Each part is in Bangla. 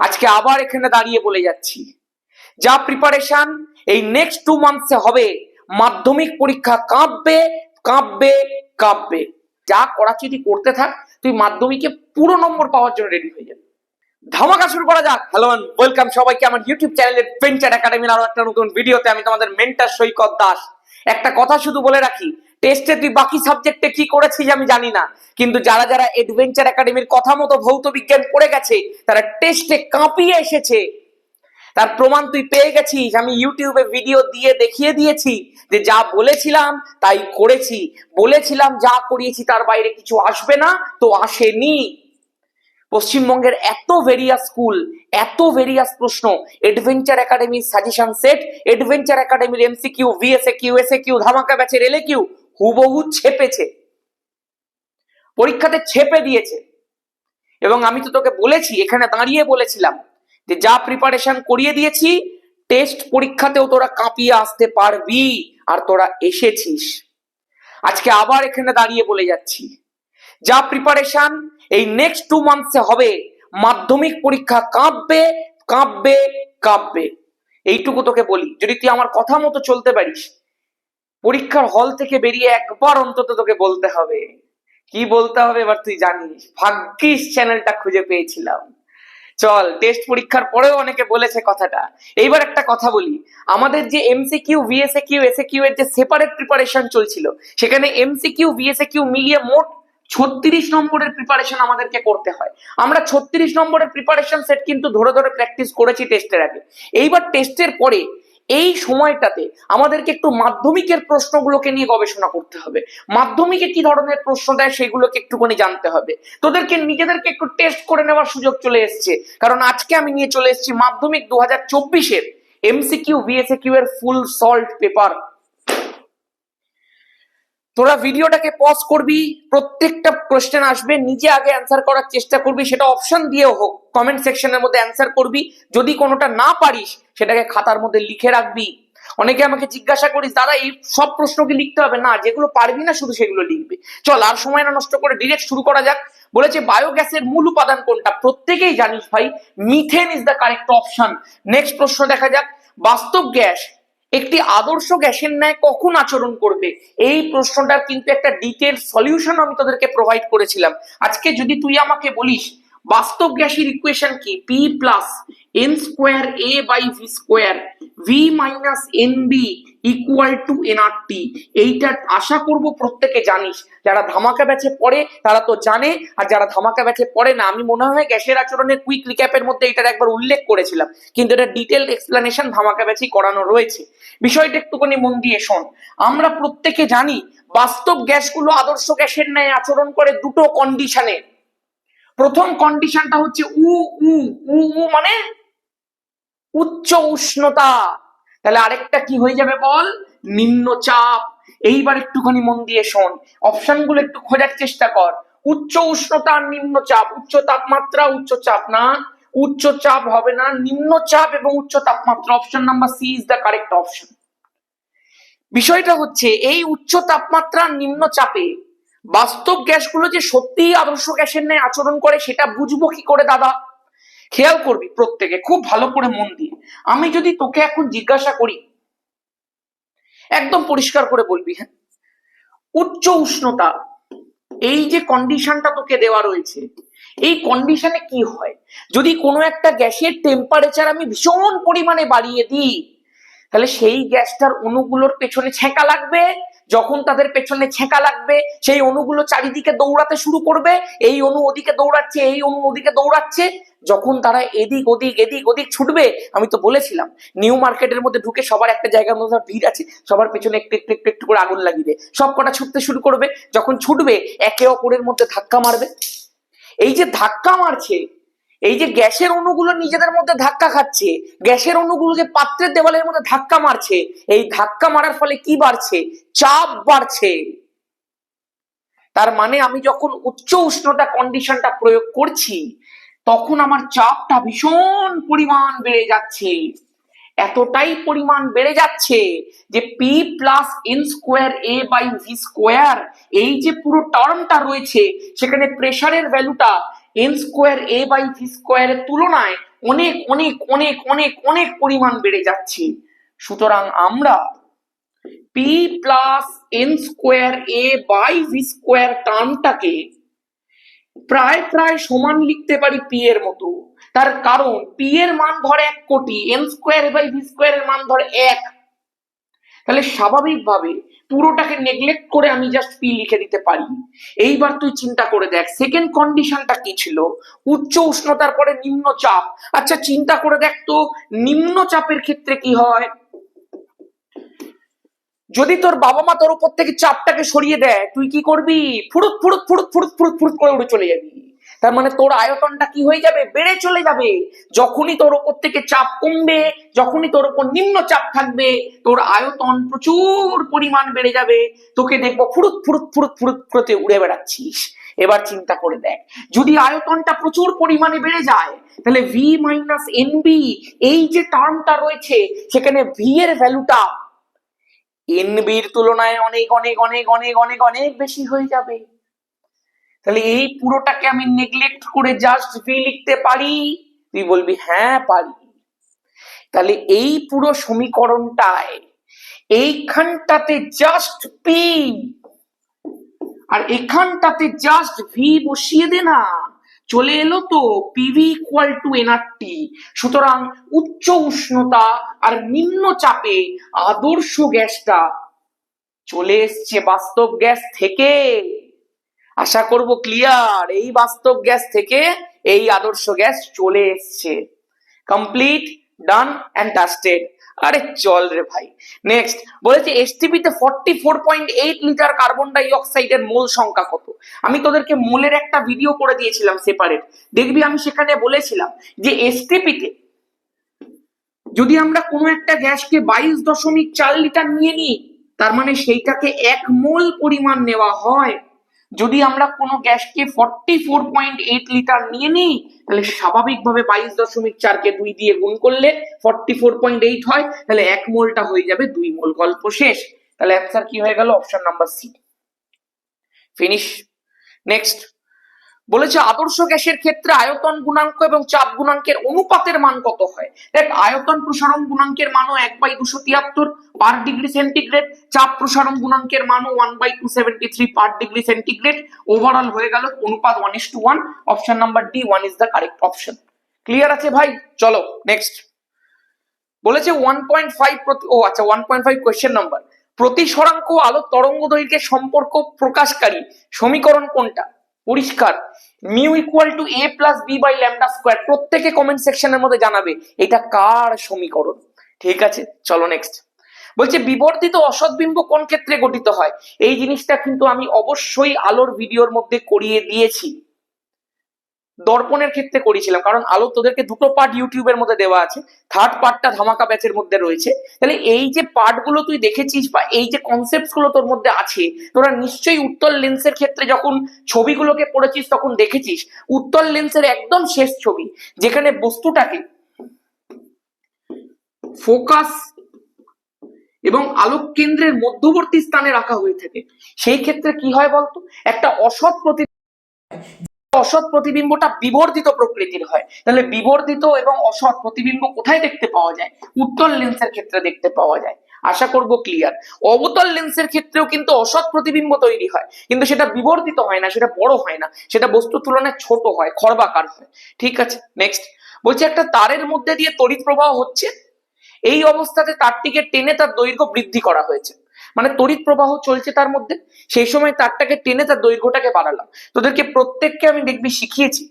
আজকে আবার এখানে দাঁড়িয়ে বলে যাচ্ছি, যা প্রিপারেশন এই নেক্সট 2 মান্থসে হবে, মাধ্যমিক পরীক্ষা কাঁপবে কাঁপবে কাঁপবে। যা করাচ্ছি তুই করতে থাক, তুই মাধ্যমিকে পুরো নম্বর পাওয়ার জন্য রেডি হয়ে যাবে। ধামাকা শুরু করা যাক। হ্যালো এন্ড ওয়েলকাম সবাইকে আমার ইউটিউব চ্যানেলের ভেঞ্চার একাডেমির আরো একটা নতুন ভিডিওতে। আমি তোমাদের মেন্টর সৈকত দাস। একটা কথা শুধু বলে রাখি, টেস্টে তুই বাকি সাবজেক্টে কি করেছিস আমি জানি না, কিন্তু যারা যারা অ্যাডভেঞ্চার একাডেমির কথা মতো ভৌত বিজ্ঞান পড়ে গেছে তারা টেস্টে কাঁপিয়ে এসেছে। তার প্রমাণ তুই পেয়ে গেছিস। আমি ইউটিউবে ভিডিও দিয়ে দেখিয়ে দিয়েছি যে যা বলেছিলাম তাই করেছি, বলেছিলাম যা করিয়েছি তার বাইরে কিছু আসবে না, তো আসেনি। পশ্চিমবঙ্গের এত ভেরিয়াস স্কুল, এত ভেরিয়াস প্রশ্ন, অ্যাডভেঞ্চার একাডেমির সাজেশন সেট, অ্যাডভেঞ্চার একাডেমির এমসিকিউ, ভিএসএকিউ, এসএকিউ, ধামাকা ব্যাচের এলএকিউ হুবহু ছেপেছে, পরীক্ষাতে ছেপে দিয়েছে। এবং আমি তো তোকে বলেছি, এখানে দাঁড়িয়ে বলেছিলাম যে যা প্রিপারেশন করিয়ে দিয়েছি টেস্ট পরীক্ষাতেও তোরা কাঁপিয়ে আসতে পারবি, আর তোরা এসেছিস। আজকে আবার এখানে দাঁড়িয়ে বলে যাচ্ছি, যা প্রিপারেশন এই নেক্সট 2 মান্থসে হবে, মাধ্যমিক পরীক্ষা কাঁপবে কাঁপবে কাঁপবে। এইটুকু তোকে বলি, যদি তুই আমার কথা মতো চলতে পারিস, পরীক্ষার হল থেকে বেরিয়ে একবার অন্তত তোকে বলতে হবে। কি বলতে হবে এবার তুই জানিস। ভাগ্যিস চ্যানেলটা খুঁজে পেয়েছিলাম। চল, টেস্ট পরীক্ষার পরেও অনেকে বলেছে কথাটা। এইবার একটা কথা বলি, আমাদের যে এমসিকিউ, ভিএসএকিউ, এসএকিউ এর যে সেপারেট প্রিপারেশন চলছিল, সেখানে এমসিকিউ, ভিএসএকিউ মিলিয়ে মোট 36 নম্বরের প্রিপারেশন আমাদেরকে করতে হয়। আমরা 36 নম্বরের প্রিপারেশন সেট কিন্তু ধরে ধরে প্র্যাকটিস করেছি টেস্টের আগে। এইবার টেস্টের পরে এই সময়টাতে আমাদেরকে একটু মাধ্যমিকের প্রশ্নগুলোকে নিয়ে গবেষণা করতে হবে। মাধ্যমিকে কি ধরনের প্রশ্ন দেয় সেগুলোকে একটুখানি জানতে হবে। তোদেরকে নিজেদেরকে একটু টেস্ট করে নেওয়ার সুযোগ চলে এসছে, কারণ আজকে আমি নিয়ে চলে এসেছি মাধ্যমিক 2024-এর এমসিকিউ, ভিএসএকিউ এর ফুল সল্ট পেপার। তোরা ভিডিওটাকে পজ করবি, প্রত্যেকটা কোশ্চেন আসবে, নিজে আগে অ্যান্সার করার চেষ্টা করবি, সেটা অপশন দিয়েও হোক, কমেন্ট সেকশনের মধ্যে অ্যান্সার করবি। যদি কোনোটা না পারিস সেটাকে খাতার মধ্যে লিখে রাখবি। অনেকে আমাকে জিজ্ঞাসা করিস, দাদা এই সব প্রশ্ন কি লিখতে হবে? না, যেগুলো পারবি না শুধু সেগুলো লিখবি। চল আর সময় না নষ্ট করে ডিরেক্ট শুরু করা যাক। বলেছে বায়োগ্যাসের মূল উপাদান কোনটা? প্রত্যেকেই জানিস ভাই, methane is the correct option. Next প্রশ্ন দেখা যাক, বাস্তব গ্যাস একটি আদর্শ গ্যাসের ন্যায় কখন আচরণ করবে? এই প্রশ্নটার কিন্তু একটা ডিটেইল সলিউশন আমি তোদেরকে প্রোভাইড করেছিলাম। আজকে যদি তুই আমাকে বলিস বাস্তব গ্যাসের ইকুয়েশন কি, P plus N square A by V square V minus N B equal to NRT, এইটা আশা করব প্রত্যেকে জানিস। যারা ধামাকা ব্যাচে পড়ে তারা তো জানে, আর যারা ধামাকা ব্যাচে পড়ে না, আমি মনে হয় গ্যাসের আচরণের কুইক রিক্যাপের মধ্যে এটার একবার উল্লেখ করেছিলাম, কিন্তু এটা ডিটেইলড এক্সপ্লেনেশন ধামাকা ব্যাচেই করানো রয়েছে। বিষয়টা একটুখানি মন দিয়ে শোন। আমরা প্রত্যেকে জানি বাস্তব গ্যাসগুলো আদর্শ গ্যাসের ন্যায় আচরণ করে দুটো কন্ডিশনে। প্রথম কন্ডিশনটা হচ্ছে উ উ উ উ মানে উচ্চ উষ্ণতা। তাহলে আরেকটা কি হয়ে যাবে বল? নিম্নচাপ। এইবার একটুখানি মন দিয়ে শোন, অপশনগুলো একটু খোঁজার চেষ্টা কর। উচ্চ উষ্ণতা আর নিম্নচাপ, উচ্চ তাপমাত্রা উচ্চ চাপ না, উচ্চ চাপ হবে না, নিম্নচাপ এবং উচ্চ তাপমাত্রা। Option number C is the correct option. বিষয়টা হচ্ছে এই উচ্চ তাপমাত্রা নিম্নচাপে বাস্তব গ্যাসগুলো যে সত্যি আদর্শ গ্যাসের ন্যায় আচরণ করে সেটা বুঝবো কি করে দাদা? খেয়াল করবি প্রত্যেকে খুব ভালো করে মন দিয়ে। আমি যদি তোকে এখন জিজ্ঞাসা করি, একদম পরিষ্কার করে বলবি, হ্যাঁ, উচ্চ উষ্ণতা, এই যে কন্ডিশনটা তোকে দেওয়া রয়েছে, এই কন্ডিশনে কি হয়? যদি কোনো একটা গ্যাসের টেম্পারেচার আমি ভীষণ পরিমাণে বাড়িয়ে দিই, তাহলে সেই গ্যাসটার অণুগুলোর পেছনে ছেঁকা লাগবে। যখন তাদের পেছনে ছেঁকা লাগবে, সেই অণুগুলো চারিদিকে দৌড়াতে শুরু করবে। এই অণু ওদিকে দৌড়াচ্ছে, এই অণু ওদিকে দৌড়াচ্ছে। যখন তারা এদিক ওদিক এদিক ওদিক ছুটবে, আমি তো বলেছিলাম নিউ মার্কেটের মধ্যে ঢুকে সবার একটা জায়গার মধ্যে ভিড় আছে, সবার পেছনে একটু একটু একটু একটু করে আগুন লাগিয়ে সব কটা ছুটতে শুরু করবে। যখন ছুটবে একে অপরের মধ্যে ধাক্কা মারবে। এই যে ধাক্কা মারছে, এই যে গ্যাসের অণুগুলো নিজেদের মধ্যে ধাক্কা খাচ্ছে, গ্যাসের অণুগুলো যে পাত্রের দেওয়ালের মধ্যে ধাক্কা মারছে, এই ধাক্কা মারার ফলে কি বাড়ছে? চাপ বাড়ছে। তার মানে আমি যখন উচ্চ উষ্ণতা কন্ডিশনটা প্রয়োগ করছি, তখন আমার চাপটা ভীষণ পরিমাণ বেড়ে যাচ্ছে। এতটাই পরিমাণ বেড়ে যাচ্ছে যে P plus N square A by V square, এই যে পুরো টার্মটা রয়েছে, সেখানে প্রেসারের ভ্যালুটা N square A by V স্কোয়ারের তুলনায় অনেক অনেক অনেক অনেক অনেক পরিমাণ বেড়ে যাচ্ছে। সুতরাং আমরা P plus N square A by V square টার্মটাকে প্রায় প্রায় সমান লিখতে পারি পি এর মতো। তার কারণ পি এর মান ধর 1 কোটি, N square by V square এর মান ধর 1, তাহলে স্বাভাবিকভাবে পুরোটাকে নেগলেক্ট করে আমি জাস্ট পি লিখে দিতে পারি। এইবার তুই চিন্তা করে দেখ সেকেন্ড কন্ডিশনটা কি ছিল, উচ্চ উষ্ণতার পরে নিম্ন চাপ। আচ্ছা চিন্তা করে দেখ তো নিম্ন চাপের ক্ষেত্রে কি হয়, যদি তোর বাবা মা তোর উপর থেকে চাপটাকে সরিয়ে দেয় তুই কি করবি, ফুরুত ফুরুত ফুরুত ফুরুত ফুরুত ফুরুত করে উড়ে চলে যাবি। তার মানে তোর আয়তনটা কি হয়ে যাবে, বেড়ে চলে যাবে। যখনই তোর উপর থেকে চাপ কমবে, যখনই তোর উপর নিম্ন চাপ থাকবে, তোর আয়তন প্রচুর পরিমাণ বেড়ে যাবে, তোকে দেখবো ফুরুত ফুরুত ফুরুত ফুরুত করে উড়ে বেড়াচ্ছিস। এবার চিন্তা করে দেখ যদি আয়তনটা প্রচুর পরিমাণে বেড়ে যায় তাহলে ভি মাইনাস এনবি এই যে টার্মটা রয়েছে সেখানে ভি এর ভ্যালুটা এনবির তুলনায় অনেক অনেক অনেক অনেক অনেক অনেক বেশি হয়ে যাবে। তাহলে এই পুরোটাকে আমি নেগলেক্ট করে জাস্ট ভি লিখতে পারি, তুই বলবি হ্যাঁ পারি। তাহলে এই পুরো সমীকরণটায় এইখানটাতে জাস্ট পি আর এখানটাতে জাস্ট ভি বসিয়ে দে না, চলে এলো তো পিভি ইকুয়াল টু এনআরটি। সুতরাং উচ্চ উষ্ণতা আর নিম্ন চাপে আদর্শ গ্যাসটা চলে এসছে বাস্তব গ্যাস থেকে। আশা করব ক্লিয়ার, এই বাস্তব গ্যাস থেকে এই আদর্শ গ্যাস চলে এসছে। Complete, done and dusted. আরে চল রে ভাই, নেক্সট বলেছে এসটিপি তে 44.8 লিটার কার্বন ডাই অক্সাইডের মোল সংখ্যা কত। আমি তোদেরকে মোলের একটা ভিডিও করে দিয়েছিলাম সেপারেট, দেখবি আমি সেখানে বলেছিলাম যে এসটিপি তে যদি আমরা কোনো একটা গ্যাসকে 22.4 লিটার নিয়ে নিই তার মানে সেইটাকে 1 মোল পরিমাণ নেওয়া হয়। যদি আমরা কোনো গ্যাসকে 44.8 লিটার নিয়ে নিই তাহলে স্বাভাবিকভাবে 22.4 কে 2 দিয়ে গুণ করলে 44.8 হয়, তাহলে 1 মোলটা হয়ে যাবে 2 মোল, গল্প শেষ। তাহলে অ্যান্সার কি হয়ে গেল, option number C. Finish. Next বলেছে আদর্শ গ্যাসের ক্ষেত্রে আয়তন গুণাঙ্ক এবং চাপ গুণাঙ্কের অনুপাতের মান কত হয়। দেখ আয়তন প্রসারণ গুণাঙ্কের মানও 1/273 পার ডিগ্রি সেন্টিগ্রেড, চাপ প্রসারণ গুণাঙ্কের মানও 1/273 পার ডিগ্রি সেন্টিগ্রেড। ওভারঅল হয়ে গেল অনুপাত 1:1। Option number D 1 is the correct option. Clear আছে ভাই, চলো নেক্সট। বলেছে 1.5 আচ্ছা 1.5 কোয়েশ্চেন নাম্বার, প্রতিসরাঙ্ক আলোক তরঙ্গ দৈর্ঘ্যের সম্পর্ক প্রকাশকারী সমীকরণ কোনটা। পরিষ্কার, mu equal to A plus B by lambda square. প্রত্যেকে কমেন্ট সেকশনের মধ্যে জানাবে এটা কার সমীকরণ। ঠিক আছে চলো নেক্সট। বলছে বিবর্ধিত অসৎ বিম্ব কোন ক্ষেত্রে গঠিত হয়। এই জিনিসটা কিন্তু আমি অবশ্যই আলোর ভিডিওর মধ্যে করিয়ে দিয়েছি, দর্পণের ক্ষেত্রে করেছিলাম, কারণ আলো তোদেরকে দুটো পার্ট ইউটিউবের মধ্যে দেওয়া আছে, থার্ড পার্টটা ধামাকা ব্যাচের মধ্যে রয়েছে। তাহলে এই যে পার্ট গুলো তুই দেখেছিস বা এই যে কনসেপ্ট গুলো তোর মধ্যে আছে, তোরা নিশ্চয়ই উত্তল লেন্সের ক্ষেত্রে যখন ছবিগুলোকে পড়েছিস তখন দেখেছিস উত্তল লেন্সের একদম শেষ ছবি যেখানে বস্তুটাকে ফোকাস এবং আলোক কেন্দ্রের মধ্যবর্তী স্থানে রাখা হয়ে থাকে। সেই ক্ষেত্রে কি হয় বলতো, একটা অসৎ প্রতিবিম্বটা বিবর্ধিত প্রকৃতির হয়। তাহলে বিবর্ধিত এবং অসৎ প্রতিবিম্ব কোথায় দেখতে পাওয়া যায়, উত্তল লেন্সের ক্ষেত্রে দেখতে পাওয়া যায়। আশা করব ক্লিয়ার। অবতল লেন্সের ক্ষেত্রেও কিন্তু অসৎ প্রতিবিম্ব তৈরি হয়, কিন্তু সেটা বিবর্ধিত হয় না, সেটা বড় হয় না, সেটা বস্তুর তুলনায় ছোট হয়, খর্বাকার হয়। ঠিক আছে নেক্সট। বলছে একটা তারের মধ্যে দিয়ে তড়িৎ প্রবাহ হচ্ছে, এই অবস্থাতে তারটিকে টেনে তার দৈর্ঘ্য বৃদ্ধি করা হয়েছে। মানে তড়িৎ প্রবাহ চলছে তার মধ্যে, সেই সময় তারটাকে টেনে তার দৈর্ঘ্যটাকে বাড়ালাম। তোদেরকে প্রত্যেককে আমি দেখবি শিখিয়েছি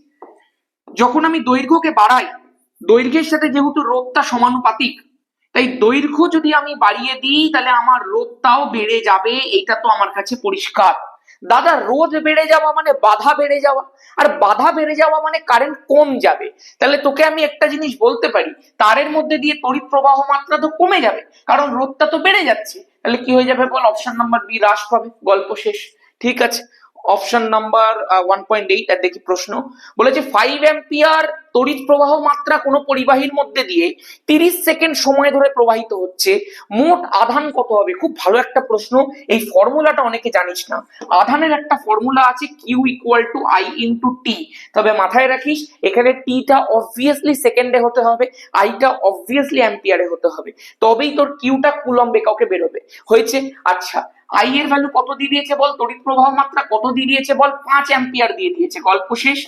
যখন আমি দৈর্ঘ্যকে বাড়াই, দৈর্ঘ্যের সাথে যেহেতু রোধটা সমানুপাতিক, তাই দৈর্ঘ্য যদি আমি বাড়িয়ে দিই তাহলে আমার রোধটাও বেড়ে যাবে, এইটা তো আমার কাছে পরিষ্কার। দাদা রোধ বেড়ে যাওয়া মানে বাধা বেড়ে যাওয়া, আর বাধা বেড়ে যাওয়া মানে কারেন্ট কম যাবে। তাহলে তোকে আমি একটা জিনিস বলতে পারি, তারের মধ্যে দিয়ে তড়িৎ প্রবাহ মাত্রা তো কমে যাবে কারণ রোধটা তো বেড়ে যাচ্ছে। তাহলে কি হয়ে যাবে বল, অপশন নাম্বার বি হ্রাস পাবে, গল্প শেষ। ঠিক আছে অপশন নাম্বার 1.8। আর দেখি প্রশ্ন বলেছে 5 অ্যাম্পিয়ার তড়িৎ প্রবাহ মাত্রা কোনো পরিবাহীর মধ্যে দিয়ে 30 সেকেন্ড সময় ধরে প্রবাহিত হচ্ছে, মোট আধান কত হবে? খুব ভালো একটা প্রশ্ন। এই ফর্মুলাটা অনেকে জানিস না। আধানের একটা ফর্মুলা আছে Q equal to I into T. তবে মাথায় রাখিস এখানে টিটা অবভিয়াসলি সেকেন্ডে হতে হবে, আইটা অবভিয়াসলি অ্যাম্পিয়ারে হতে হবে, তবেই তোর কিউটা কুলম্বে কাউকে বেরোবে। হয়েছে? আচ্ছা, আই এর ভ্যালু কত দিয়ে দিয়েছে বল? তড়িৎ প্রবাহ মাত্রা কত দিয়ে দিয়েছে বল? 5 অ্যাম্পিয়ার দিয়ে দিয়েছে। গল্প শেষ।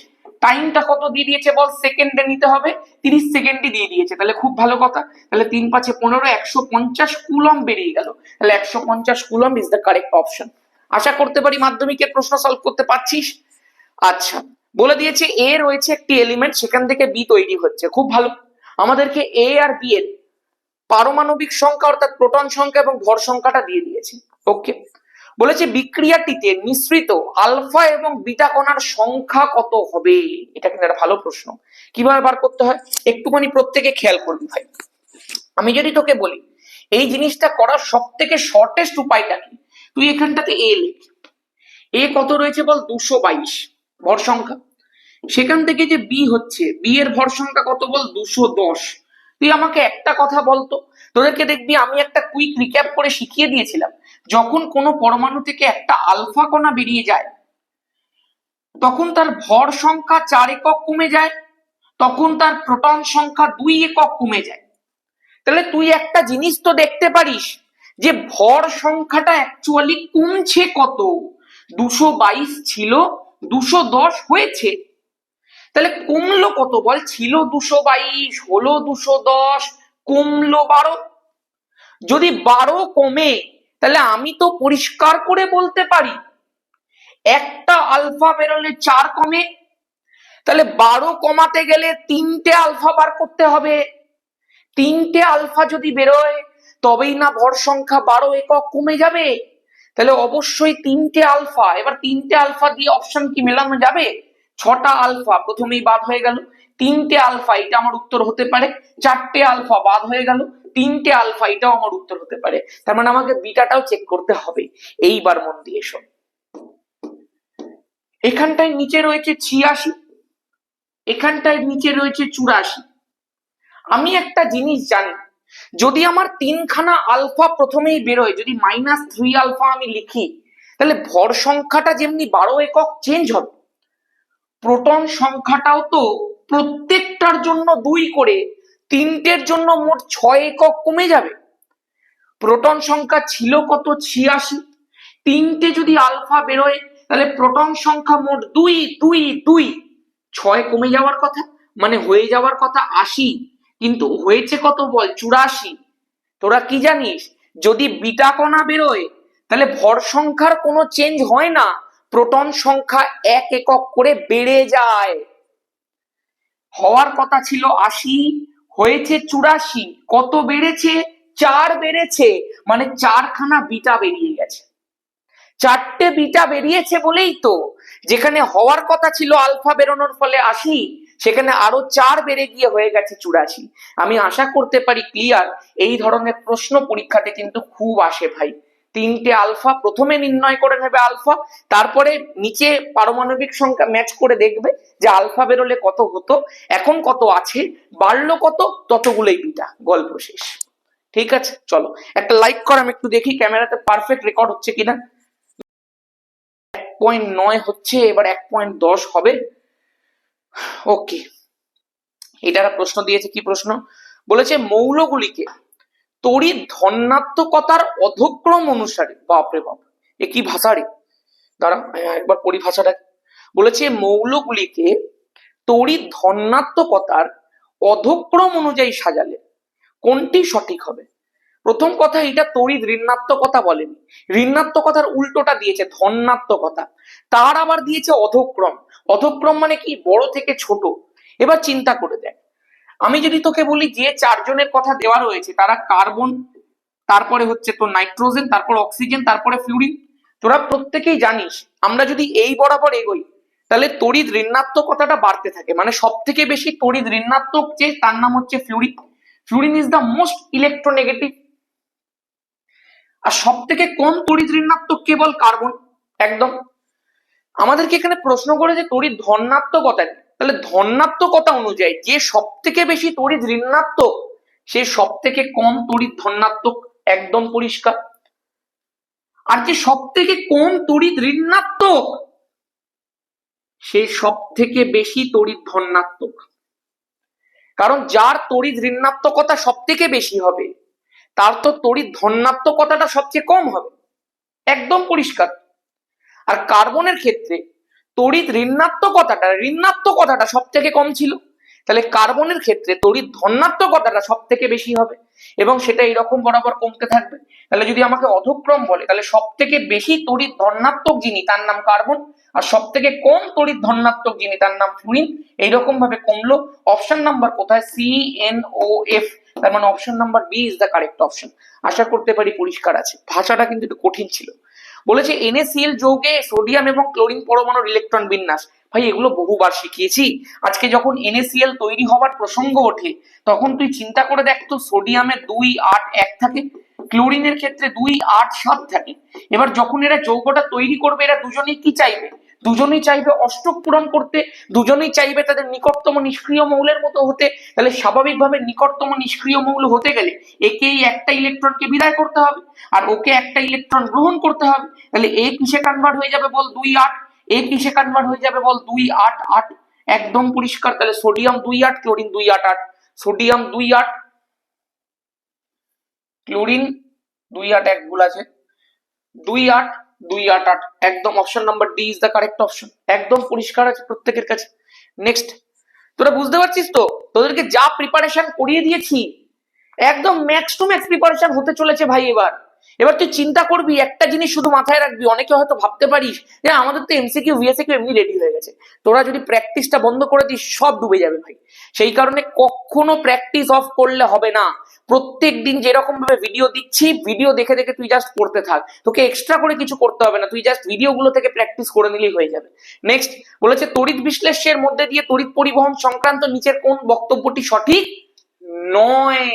টাইমটা কত দিয়ে দিয়েছে বল? সেকেন্ডে নিতে হবে, 30 সেকেন্ডে দিয়ে দিয়েছে। তাহলে খুব ভালো কথা। তাহলে 3 5 15, 150 কুলম্ব বেরিয়ে গেল। তাহলে 150 coulomb is the correct option. আশা করতে পারি মাধ্যমিকের প্রশ্ন সলভ করতে পারছিস। আচ্ছা, বলে দিয়েছে এ রয়েছে একটি এলিমেন্ট, সেখান থেকে বি তৈরি হচ্ছে। খুব ভালো। আমাদেরকে এ আর বি এর পারমাণবিক সংখ্যা অর্থাৎ প্রোটন সংখ্যা এবং ভর সংখ্যাটা দিয়ে দিয়েছে। ওকে, বলেছে বিক্রিয়াটিতে মিশ্রিত আলফা এবং বিটা কণার সংখ্যা কত হবে? এটা কিন্তু একটা ভালো প্রশ্ন। কিভাবে বার করতে হয় একটুখানি প্রত্যেকে খেয়াল করবি ভাই। আমি যদি তোকে বলি এই জিনিসটা করার সব থেকে শর্টেস্ট উপায়টা কি, তুই এখানটাতে এ লিখ। এ কত রয়েছে বল? 222 ভর সংখ্যা। সেখান থেকে যে বি হচ্ছে, বি এর ভর সংখ্যা কত বল? 210। তুই আমাকে একটা কথা বলতো, তোদেরকে দেখবি আমি একটা কুইক রিক্যাপ করে শিখিয়ে দিয়েছিলাম, যখন কোনো পরমাণু থেকে একটা আলফা কণা বেরিয়ে যায় তখন তার ভর সংখ্যা 4 একক কমে যায়, তখন তার প্রোটন সংখ্যা 2 একক কমে যায়। তাহলে তুই একটা জিনিস তো দেখতে পারিস যে ভর সংখ্যাটা অ্যাকচুয়ালি কমছে কত। 222 ছিল 210 হয়েছে। তাহলে কমলো কত বল? ছিল 222, হলো 210, কমলো 12। যদি 12 কমে তাহলে আমি তো পরিষ্কার করে বলতে পারি একটা আলফা বেরোলে 4 কমে, তাহলে 12 কমাতে গেলে 3টে আলফা বার করতে হবে। 3টে আলফা যদি বেরোয় তবেই না ভর সংখ্যা 12 একক কমে যাবে। তাহলে অবশ্যই 3টে আলফা। এবার 3টে আলফা দিয়ে অপশন কি মেলানো যাবে? 6টা আলফা প্রথমেই বাদ হয়ে গেল। 3টে আলফা, এটা আমার উত্তর হতে পারে। 4টে আলফা বাদ হয়ে গেল, 3টে আলফা, এটাও আমার উত্তর হতে পারে। তার মানে আমাকে বিটাটাও চেক করতে হবে। এইবার মন দিয়ে শোন, এখানটায় নিচে রয়েছে 86, এখানটায় নিচে রয়েছে 84। আমি একটা জিনিস জানি, যদি আমার 3খানা আলফা প্রথমেই বেরোয়, যদি -3 আলফা আমি লিখি, তাহলে ভর সংখ্যাটা যেমনি 12 একক চেঞ্জ হবে, প্রোটন সংখ্যাটাও তো প্রত্যেকটার জন্য 2 করে 3টের জন্য মোট 6 একক কমে যাবে। প্রোটন সংখ্যা ছিল কত? 86। 3টে যদি আলফা বেরোয় তাহলে প্রোটন সংখ্যা মোট 2 2 2, 6 কমে যাওয়ার কথা, মানে হয়ে যাওয়ার কথা 80, কিন্তু হয়েছে কত বল? 84। তোরা কি জানিস, যদি বিটা কণা বেরোয় তাহলে ভর সংখ্যার কোনো চেঞ্জ হয় না, প্রোটন সংখ্যা 1 একক করে বেড়ে যায়। হওয়ার কথা ছিল 80, হয়েছে 84। কত বেড়েছে? 4 বেড়েছে, মানে 4খানা বিটা বেরিয়ে গেছে। 4টে বিটা বেরিয়েছে বলেই তো যেখানে হওয়ার কথা ছিল আলফা বেরোনোর ফলে 80, সেখানে আরো 4 বেড়ে গিয়ে হয়ে গেছে 84। আমি আশা করতে পারি ক্লিয়ার। এই ধরনের প্রশ্ন পরীক্ষাতে কিন্তু খুব আসে ভাই। 3টে আলফা প্রথমে নির্ণয় করে নেবে আলফা, তারপরে নিচে পারমাণবিক সংখ্যা ম্যাচ করে দেখবে যে আলফা বেরোলে কত হতো, এখন কত আছে, বাড়লো কত, ততগুলোই বিটা। গল্প শেষ। ঠিক আছে, চলো একটা লাইক কর, আমি একটু দেখি ক্যামেরাতে পারফেক্ট রেকর্ড হচ্ছে কিনা। 1.9 হচ্ছে, এবার 1.10 হবে। ওকে, এটার প্রশ্ন দিয়েছে। কি প্রশ্ন বলেছে? মৌলগুলিকে তড়িৎ ধনাত্মকতার অধক্রম অনুসারে, বাপরে বাপ এ কি ভাষা রে, দাঁড়া একবার পরিভাষাটা। বলেছে মৌলগুলিকে তড়িৎ ধনাত্মকতার অধক্রম অনুযায়ী সাজালে কোনটি সঠিক হবে? প্রথম কথা, এটা তড়িৎ ঋণাত্মকতা বলেনি, ঋণাত্মকতার উল্টোটা দিয়েছে ধনাত্মকতা। তার আবার দিয়েছে অধক্রম। অধক্রম মানে কি? বড় থেকে ছোট। এবার চিন্তা করে দেখ, আমি যদি তোকে বলি যে 4 জনের কথা দেওয়া রয়েছে তারা কার্বন, তারপরে হচ্ছে তো নাইট্রোজেন, তারপর অক্সিজেন, তারপরে ফ্লুরিন। তোরা প্রত্যেকেই জানিস আমরা যদি এই বরাবর এগোই তাহলে তড়িৎ ঋণাত্মকতাটা বাড়তে থাকে, মানে সব থেকে বেশি তড়িৎ ঋণাত্মক যে তার নাম হচ্ছে fluorine. Fluorine is the most electronegative. আর সব থেকে কম তড়িৎ ঋণাত্মক কেবল কার্বন। একদম। আমাদেরকে এখানে প্রশ্ন করে যে তড়িৎ ধনাত্মকতা কি, তাহলে ধনাত্মকতা অনুযায়ী যে সব থেকে বেশি তড়িৎ ঋণাত্মক সে সব থেকে কম তড়িৎ ধনাত্মক, একদম পরিষ্কার। আর যে সব থেকে কম তড়িৎ ঋণাত্মক সে সব থেকে বেশি তড়িৎ ধনাত্মক। কারণ যার তড়িৎ ঋণাত্মকতা সব থেকে বেশি হবে তার তো তড়িৎ ধনাত্মকতাটা সবচেয়ে কম হবে, একদম পরিষ্কার। আর কার্বনের ক্ষেত্রে তড়িৎ ঋণাত্মকতাটা সব থেকে কম ছিল, তাহলে কার্বনের ক্ষেত্রে তড়িৎ ধনাত্মকতাটা সব থেকে বেশি হবে এবং সেটা এরকম বরাবর কমতে থাকবে। তাহলে যদি আমাকে অধক্রম বলে তাহলে সব থেকে বেশি তড়িৎ ধনাত্মক যিনি তার নাম কার্বন, আর সব থেকে কম তড়িৎ ধনাত্মক যিনি তার নাম ফ্লুরিন। এইরকম ভাবে কমলো। অপশন নাম্বার কোথায়? CNOF। তার মানে option number B is the correct option. আশা করতে পারি পরিষ্কার আছে। ভাষাটা কিন্তু একটু কঠিন ছিল। বলেছে NaCl যৌগে সোডিয়াম এবং ক্লোরিন পরমাণুর ইলেকট্রন বিন্যাস। ভাই এগুলো বহুবার শিখিয়েছি। আজকে যখন NaCl তৈরি হওয়ার প্রসঙ্গ ওঠে তখন তুই চিন্তা করে দেখ তো, সোডিয়ামে 2-8-1 থাকে, ক্লোরিনের ক্ষেত্রে 2-8-7 থাকে। এবার যখন এরা যৌগটা তৈরি করবে এরা দুজনেই কি চাইবে? দুজনেই চাইবে অষ্টক পূরণ করতে, দুজনেই চাইবে তাদের নিকটতম নিষ্ক্রিয় মৌলের মতো হতে। তাহলে স্বাভাবিকভাবে নিকটতম নিষ্ক্রিয় মৌল হতে গেলে একেই একটা ইলেকট্রনকে বিদায় করতে হবে আর ওকে একটা ইলেকট্রন গ্রহণ করতে হবে। তাহলে এ কিসে কনভার্ট হয়ে যাবে বল? 2-8। এ কিসে কনভার্ট হয়ে যাবে বল? 2-8-8। একদম পরিষ্কার। তাহলে সোডিয়াম 2-8, ক্লোরিন 2-8-8। সোডিয়াম 2-8, ক্লোরিন 2-8, 1 ভুল আছে, 2-8, 2-8-8। একদম option number D is the correct option. একদম পরিষ্কার আছে প্রত্যেকের কাছে। নেক্সট, তোরা বুঝতে পারছিস তো? তোদেরকে যা প্রিপারেশন করিয়ে দিয়েছি একদম ম্যাক্স টু ম্যাক্স প্রিপারেশন হতে চলেছে ভাই। এবার তুই চিন্তা করবি, একটা জিনিস শুধু মাথায় রাখবি। অনেকে হয়তো ভাবতে পারিস যে আমাদের তো এমসিকিউ ভিএসিকিউ এমনি রেডি হয়ে গেছে। তোরা যদি প্র্যাকটিসটা বন্ধ করে দিস সব ডুবে যাবে ভাই। সেই কারণে কখনো প্র্যাকটিস অফ করলে হবে না। প্রত্যেক দিন যেরকম ভাবে ভিডিও দিচ্ছি, ভিডিও দেখে দেখে তুই জাস্ট পড়তে থাক। তোকে এক্সট্রা করে কিছু করতে হবে না, তুই জাস্ট ভিডিওগুলো থেকে প্র্যাকটিস করে নিলেই হয়ে যাবে। নেক্সট বলেছে তড়িৎ বিশ্লেষের মধ্যে দিয়ে তড়িৎ পরিবহন সংক্রান্ত নিচের কোন বক্তব্যটি সঠিক নয়?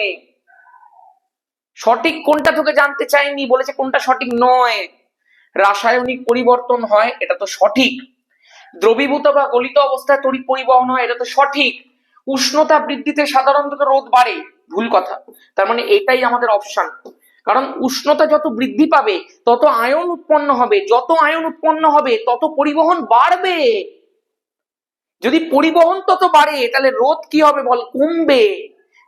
সঠিক কোনটা তোকে জানতে চাইনি, বলেছে কোনটা সঠিক নয়। রাসায়নিক পরিবর্তন হয়, এটা তো সঠিক। দ্রবীভূত বা গলিত অবস্থায় তড়িৎ পরিবহন হয়, এটা তো সঠিক। উষ্ণতা বৃদ্ধিতে সাধারণত রোধ বাড়ে, ভুল কথা। তার মানে এটাই আমাদের অপশন। কারণ উষ্ণতা যত বৃদ্ধি পাবে তত আয়ন উৎপন্ন হবে, যত আয়ন উৎপন্ন হবে তত পরিবহন বাড়বে। যদি পরিবহন তত বাড়ে তাহলে রোধ কি হবে বল? কমবে।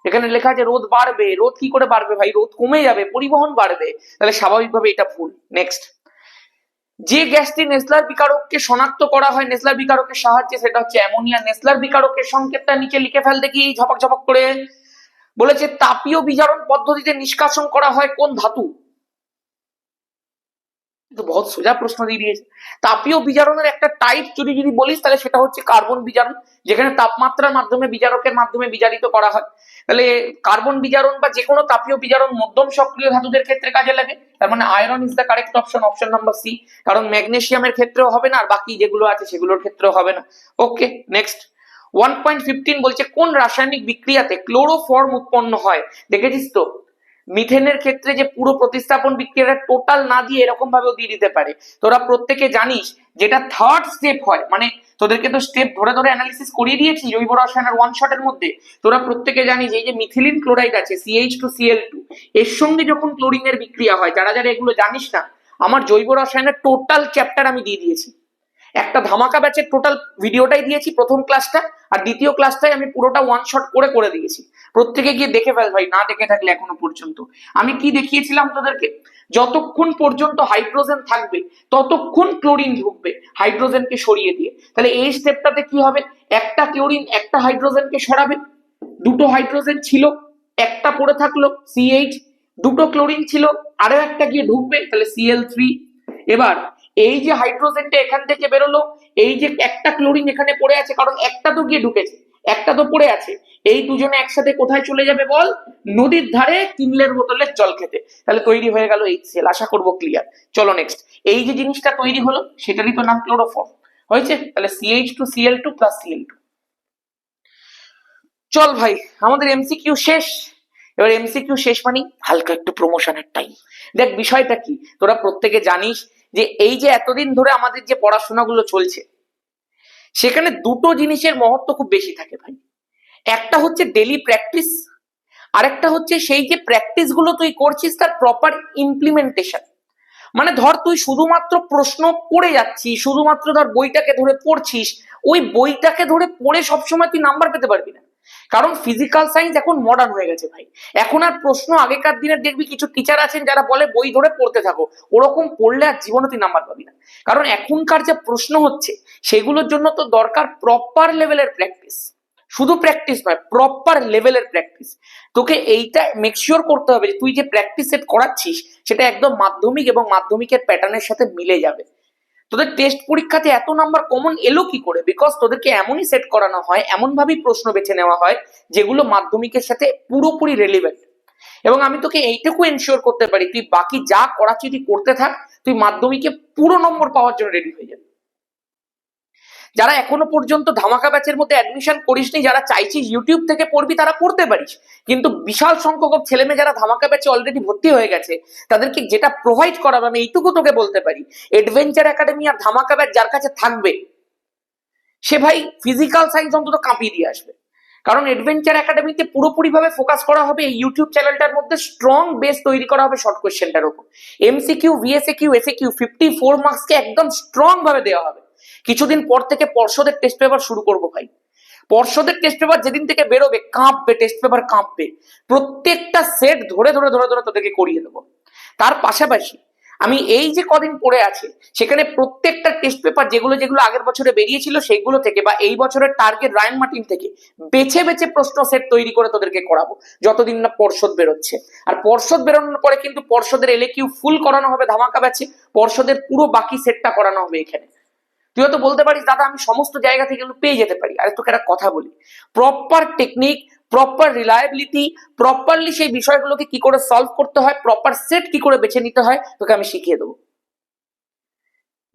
এখানে লেখা আছে রোধ বাড়বে, রোধ কি করে বাড়বে ভাই? রোধ কমে যাবে, পরিবহন বাড়বে। তাহলে স্বাভাবিকভাবে এটা ভুল। নেক্সট, যে গ্যাসটি নেসলার বিকারককে শনাক্ত করা হয় নেসলার বিকারকের সাহায্যে সেটা হচ্ছে অ্যামোনিয়া। নেসলার বিকারকের সংকেতটা নিচে লিখে ফেল দেখি ঝপক ঝপক করে। বলেছে তাপীয় বিজারণ পদ্ধতিতে নিষ্কাশন করা হয় কোন ধাতু? তো বহুত সোজা প্রশ্ন দিয়ে দিয়েছে। তাপীয় বিজারণের একটা টাইপ যদি বলিস তাহলে সেটা হচ্ছে কার্বন বিজারণ, যেখানে তাপমাত্রার মাধ্যমে বিজারকের মাধ্যমে বিজারিত করা হয়। তাহলে কার্বন বিজারণ বা যে কোনো তাপীয় বিজারণ মধ্যম সক্রিয় ধাতুদের ক্ষেত্রে কাজে লাগে। তার মানে iron is the correct option, option number C. কারণ ম্যাগনেসিয়ামের ক্ষেত্রেও হবে না আর বাকি যেগুলো আছে সেগুলোর ক্ষেত্রেও হবে না। ওকে নেক্সট, 1.15 বলছে কোন রাসায়নিক বিক্রিয়াতে ক্লোরোফর্ম উৎপন্ন হয়? দেখেছিস তো মিথেনের ক্ষেত্রে যে পুরো প্রতিস্থাপন বিক্রিয়াটা টোটাল না দিয়ে এরকম ভাবেও দিয়ে দিতে পারে। তোরা প্রত্যেকে জানিস যেটা থার্ড স্টেপ হয়, মানে তোদেরকে তো স্টেপ ধরে ধরে অ্যানালিসিস করিয়ে দিয়েছি জৈব রসায়নের ওয়ান শটের মধ্যে। তোরা প্রত্যেকে জানিস এই যে মিথিলিন ক্লোরাইড আছে CH2Cl2, এর সঙ্গে যখন ক্লোরিনের বিক্রিয়া হয়, যারা যারা এগুলো জানিস না, আমার জৈব রসায়নের টোটাল চ্যাপ্টার আমি দিয়ে দিয়েছি। একটা ধামাকা ব্যাচের টোটাল ভিডিওটাই দিয়েছি প্রথম ক্লাসটা, আর দ্বিতীয় ক্লাসটাই আমি পুরোটা ওয়ান শট করে দিয়েছি। প্রত্যেকে গিয়ে দেখে ফেল ভাই, না দেখে থাকলে এখনো পর্যন্ত। আমি কি দেখিয়েছিলাম তোদেরকে? যতক্ষণ পর্যন্ত হাইড্রোজেন থাকবে ততক্ষণ ক্লোরিন ঢুকবে হাইড্রোজেনকে সরিয়ে দিয়ে। তাহলে এই স্টেপটাতে কি হবে? একটা ক্লোরিন একটা হাইড্রোজেনকে সরাবে, দুটো হাইড্রোজেন ছিল একটা পড়ে থাকলো CH, দুটো ক্লোরিন ছিল আরো একটা গিয়ে ঢুকবে, তাহলে Cl3। এবার এই যে হাইড্রোজেনটা এখান থেকে বেরোলো, এই যে একটা ক্লোরিন এখানে পড়ে আছে, কারণ একটা তো গিয়ে ঢুকেছে একটা তো পড়ে আছে, এই দুজনে একসাথে কোথায় চলে যাবে বল? নদীর ধারে কিনলের বোতলের জল খেতে। তাহলে তৈরি হয়ে গেল HCl। আশা করবো ক্লিয়ার। চলো নেক্সট, এই যে জিনিসটা তৈরি হলো সেটারই তো নাম ক্লোরোফর্ম হয়েছে। তাহলে CH2Cl2 প্লাস Cl2। চল ভাই আমাদের এমসিকিউ শেষ। এবার এমসিকিউ শেষ মানে হালকা একটু প্রমোশনের টাইম। দেখ বিষয়টা কি, তোরা প্রত্যেকে জানিস যে এই যে এতদিন ধরে আমাদের যে পড়াশোনাগুলো চলছে সেখানে দুটো জিনিসের মহত্ব খুব বেশি থাকে ভাই। একটা হচ্ছে ডেলি প্র্যাকটিস, আরেকটা হচ্ছে সেই যে প্র্যাকটিস গুলো তুই করছিস তার প্রপার ইমপ্লিমেন্টেশন। মানে ধর তুই শুধুমাত্র প্রশ্ন পড়ে যাচ্ছিস, শুধুমাত্র ধর বইটাকে ধরে পড়ছিস, ওই বইটাকে ধরে পড়ে সবসময় তুই নাম্বার পেতে পারবি না। কারণ ফিজিক্যাল সায়েন্স এখন মডার্ন হয়ে গেছে ভাই। এখন আর প্রশ্ন, আগেকার দিনের দেখবি কিছু টিচার আছেন যারা বলে বই ধরে পড়তে থাকো, ওরকম পড়লে আর জীবনে তুই নাম্বার পাবি না। কারণ এখনকার যে প্রশ্ন হচ্ছে সেগুলোর জন্য তো দরকার প্রপার লেভেলের প্র্যাকটিস। শুধু প্র্যাকটিস নয়, প্রপার লেভেলের প্র্যাকটিস। তোকে এইটা মেকশিওর করতে হবে যে তুই যে প্র্যাকটিস সেট করাচ্ছিস সেটা একদম মাধ্যমিক এবং মাধ্যমিকের প্যাটার্নের সাথে মিলে যাবে। তোদের টেস্ট পরীক্ষাতে এত নাম্বার কমন এলো কি করে? বিকজ তোদেরকে এমনই সেট করানো হয়, এমন ভাবেই প্রশ্ন বেছে নেওয়া হয় যেগুলো মাধ্যমিকের সাথে পুরোপুরি রেলিভেন্ট। এবং আমি তোকে এইটুকু এনশিওর করতে পারি, তুই বাকি যা করাচ্ছি তুই করতে থাক, তুই মাধ্যমিকে পুরো নম্বর পাওয়ার জন্য রেডি হয়ে যাবে। যারা এখনো পর্যন্ত ধামাকা ব্যাচের মধ্যে অ্যাডমিশন করিসনি, যারা চাইছিস ইউটিউব থেকে পড়বি, তারা পড়তে পারিস। কিন্তু বিশাল সংখ্যক ছেলে মেয়ে যারা ধামাকা ব্যাচে অলরেডি ভর্তি হয়ে গেছে তাদেরকে যেটা প্রোভাইড করাবে, আমি এইটুকু তোকে বলতে পারি, এডভেঞ্চার একাডেমি আর ধামাকা ব্যাচ যার কাছে থাকবে সে ভাই ফিজিক্যাল সায়েন্স অন্তত কাঁপিয়ে দিয়ে আসবে। কারণ এডভেঞ্চার একাডেমিতে পুরোপুরি ভাবে ফোকাস করা হবে এই ইউটিউব চ্যানেলটার মধ্যে, স্ট্রং বেস তৈরি করা হবে শর্ট কোয়েশ্চেনটার উপর। এমসিকিউ, ভিএসএকিউ, এসএকিউ 54 মার্কসকে একদম স্ট্রং ভাবে দেওয়া হবে। কিছুদিন পর থেকে পর্ষদের টেস্ট পেপার শুরু করবো ভাই। পর্ষদের টেস্ট পেপার যেদিন থেকে বেরোবে কাঁপবে, টেস্ট পেপার কাঁপবে। প্রত্যেকটা সেট ধরে ধরে ধরে ধরে তোদেরকে করিয়ে দেবো। তার পাশাপাশি আমি এই যে কদিন পড়ে আছে সেখানে প্রত্যেকটা টেস্ট পেপার যেগুলো যেগুলো আগের বছরে বেরিয়েছিল সেগুলো থেকে বা এই বছরের টার্গেট রায়ান মার্টিন থেকে বেছে বেছে প্রশ্ন সেট তৈরি করে তোদেরকে করাবো যতদিন না পর্ষদ বেরোচ্ছে। আর পর্ষদ বেরোনোর পরে কিন্তু পর্ষদের এলএকিউ ফুল করানো হবে ধামাকা ব্যাচে, পর্ষদের পুরো বাকি সেটটা করানো হবে এখানে। তুই হয়তো বলতে পারিস দাদা আমি সমস্ত জায়গা থেকে পেয়ে যেতে পারি। আরে তোকে একটা কথা বলি, proper technique, proper reliability, properly সেই বিষয়গুলোকে কি করে সলভ করতে হয়, প্রপার সেট কি করে বেছে নিতে হয় তোকে আমি শিখিয়ে দেবো।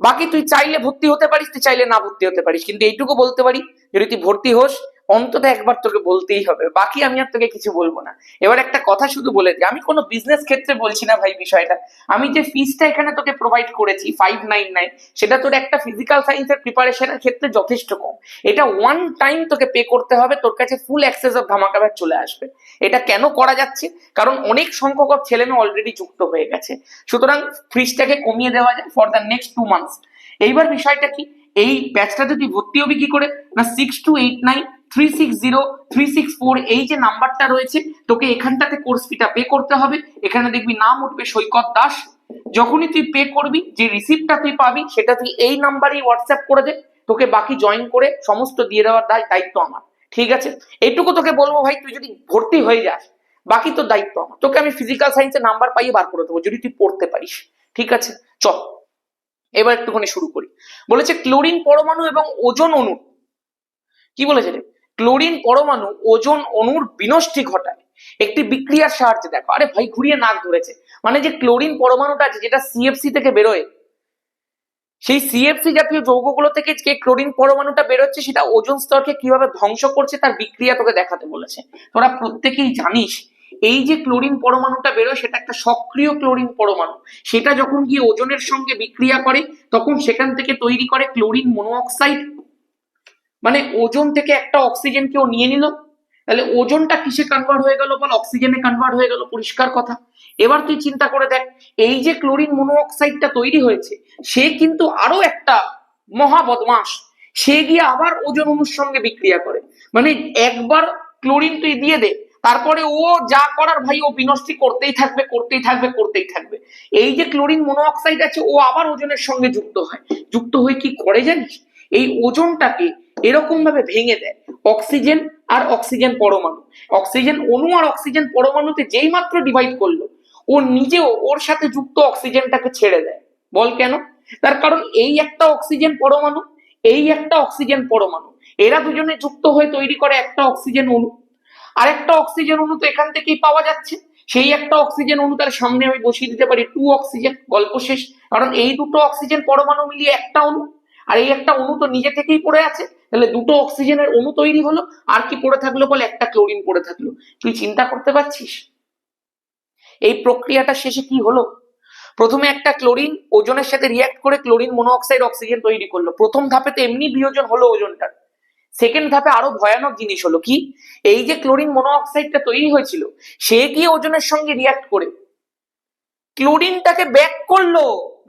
বাকি তুই চাইলে ভর্তি হতে পারিস, তুই চাইলে না ভর্তি হতে পারিস, কিন্তু এইটুকু বলতে পারি যদি তুই ভর্তি হোস অন্তত একবার তোকে বলতেই হবে। বাকি আমি আর তোকে কিছু বলবো না। এবার একটা কথা শুধু বলে দিই, আমি কোনো বিজনেস ক্ষেত্রে বলছি না ভাই বিষয়টা। আমি যে ফিসটা এখানে তোকে প্রোভাইড করেছি 599, সেটা তোর একটা ফিজিক্যাল সায়েন্সের প্রিপারেশনের ক্ষেত্রে যথেষ্ট কম। এটা ওয়ান টাইম তোকে পে করতে হবে, তোর কাছে ফুল অ্যাক্সেস অফ ধামাকা ব্যাচ চলে আসবে। এটা কেন করা যাচ্ছে? কারণ অনেক সংখ্যক ছেলে মেয়ে অলরেডি যুক্ত হয়ে গেছে, সুতরাং ফিসটাকে কমিয়ে দেওয়া যায় ফর দ্য নেক্সট 2 মান্থস। এইবার বিষয়টা কি, এই ব্যাচটাতে তুই ভর্তি হবি কি করে না, 6289360364 এই যে নাম্বারটা রয়েছে তোকে এখানটাতে কোর্স ফিটা পে করতে হবে। এখানে দেখবি নাম উঠবে সৈকত দাস। যখনই তুই পে করবি যে রিসিপ্টটা তুই পাবি সেটা তুই এই নাম্বারেই হোয়াটসঅ্যাপ করে দে, তোকে বাকি জয়েন করে সমস্ত দিয়ে দেওয়ার দায়িত্ব আমার। ঠিক আছে, এইটুকু তোকে বলবো ভাই, তুই যদি ভর্তি হয়ে যাস বাকি তোর দায়িত্ব আমার। তোকে আমি ফিজিক্যাল সায়েন্সের নাম্বার পাইয়ে বার করে দেবো যদি তুই পড়তে পারিস। ঠিক আছে, চল এবার একটুখানি শুরু করি। বলেছে ক্লোরিন পরমাণু এবং ওজোন অণু, কি বলেছে রে, ক্লোরিন পরমাণু ওজোন অণুর বিনষ্টি ঘটায় একটি বিক্রিয়ার সাহায্যে। দেখো, আরে ভাই ঘুরিয়ে নাক ধরেছে। মানে যে ক্লোরিন পরমাণুটা আছে যেটা সিএফসি থেকে বেরোয়, সেই সিএফসি জাতীয় যৌগগুলো থেকে যে ক্লোরিন পরমাণুটা বেরোচ্ছে সেটা ওজোন স্তরকে কিভাবে ধ্বংস করছে তার বিক্রিয়া তোকে দেখাতে বলেছে। তোরা প্রত্যেকেই জানিস এই যে ক্লোরিন পরমাণুটা বেরোয় সেটা একটা সক্রিয় ক্লোরিন পরমাণু। সেটা যখন গিয়ে ওজনের সঙ্গে বিক্রিয়া করে তখন সেখান থেকে তৈরি করে ক্লোরিন মনোঅক্সাইড। মানে ওজন থেকে একটা অক্সিজেন কেউ নিয়ে নিল, তাহলে ওজনটা কিসে কনভার্ট হয়ে গেল বল, অক্সিজেনে কনভার্ট হয়ে গেল, পরিষ্কার কথা। এবার তুই চিন্তা করে দেখ, এই যে ক্লোরিন মনোঅক্সাইডটা তৈরি হয়েছে সে কিন্তু আরো একটা মহা বদমাস, সে গিয়ে আবার ওজন অণুর সঙ্গে বিক্রিয়া করে। মানে একবার ক্লোরিন তুই দিয়ে দে, তারপরে ও যা করার ভাই ও বিনষ্টি করতেই থাকবে করতেই থাকবে করতেই থাকবে। এই যে ক্লোরিন মনোঅক্সাইড আছে ও আবার ওজনের সঙ্গে যুক্ত হয়, যুক্ত হয়ে কি করে জানিস, এই ওজনটাকে এরকম ভাবে ভেঙে দেয় অক্সিজেন আর অক্সিজেন পরমাণু। অক্সিজেন অণু আর অক্সিজেন পরমাণুতে যেই মাত্র ডিভাইড করলো ও নিজেও ওর সাথে যুক্ত অক্সিজেনটাকে ছেড়ে দেয়। বল কেন? তার কারণ এই একটা অক্সিজেন পরমাণু, এই একটা অক্সিজেন পরমাণু, এরা দুজনে যুক্ত হয়ে তৈরি করে একটা অক্সিজেন অণু। আর একটা অক্সিজেন অণু তো এখান থেকেই পাওয়া যাচ্ছে, সেই একটা অক্সিজেন অণু তার সামনে আমি বসিয়ে দিতে পারি 2 অক্সিজেন, গল্প শেষ। কারণ এই দুটো অক্সিজেন পরমাণু মিলিয়ে একটা অণু, আর এই একটা অণু তো নিজে থেকেই পড়ে আছে, তাহলে দুটো অক্সিজেনের অণু তৈরি হলো। আর কি পড়ে থাকলো বলে, একটা ক্লোরিন পড়ে থাকলো। তুই চিন্তা করতে পারছিস এই প্রক্রিয়াটা শেষে কি হলো? প্রথমে একটা ক্লোরিন ওজনের সাথে রিয়াক্ট করে ক্লোরিন মনোঅক্সাইড অক্সিজেন তৈরি করলো। প্রথম ধাপে তো এমনি বিয়োজন হলো ওজনটার। সেকেন্ড ধাপে আরো ভয়ানক জিনিস হলো কি, এই যে ক্লোরিন মনোঅক্সাইডটা তৈরি হয়েছিল সে গিয়ে ওজনের সঙ্গে রিয়াক্ট করে ক্লোরিনটাকে ব্যাক করলো,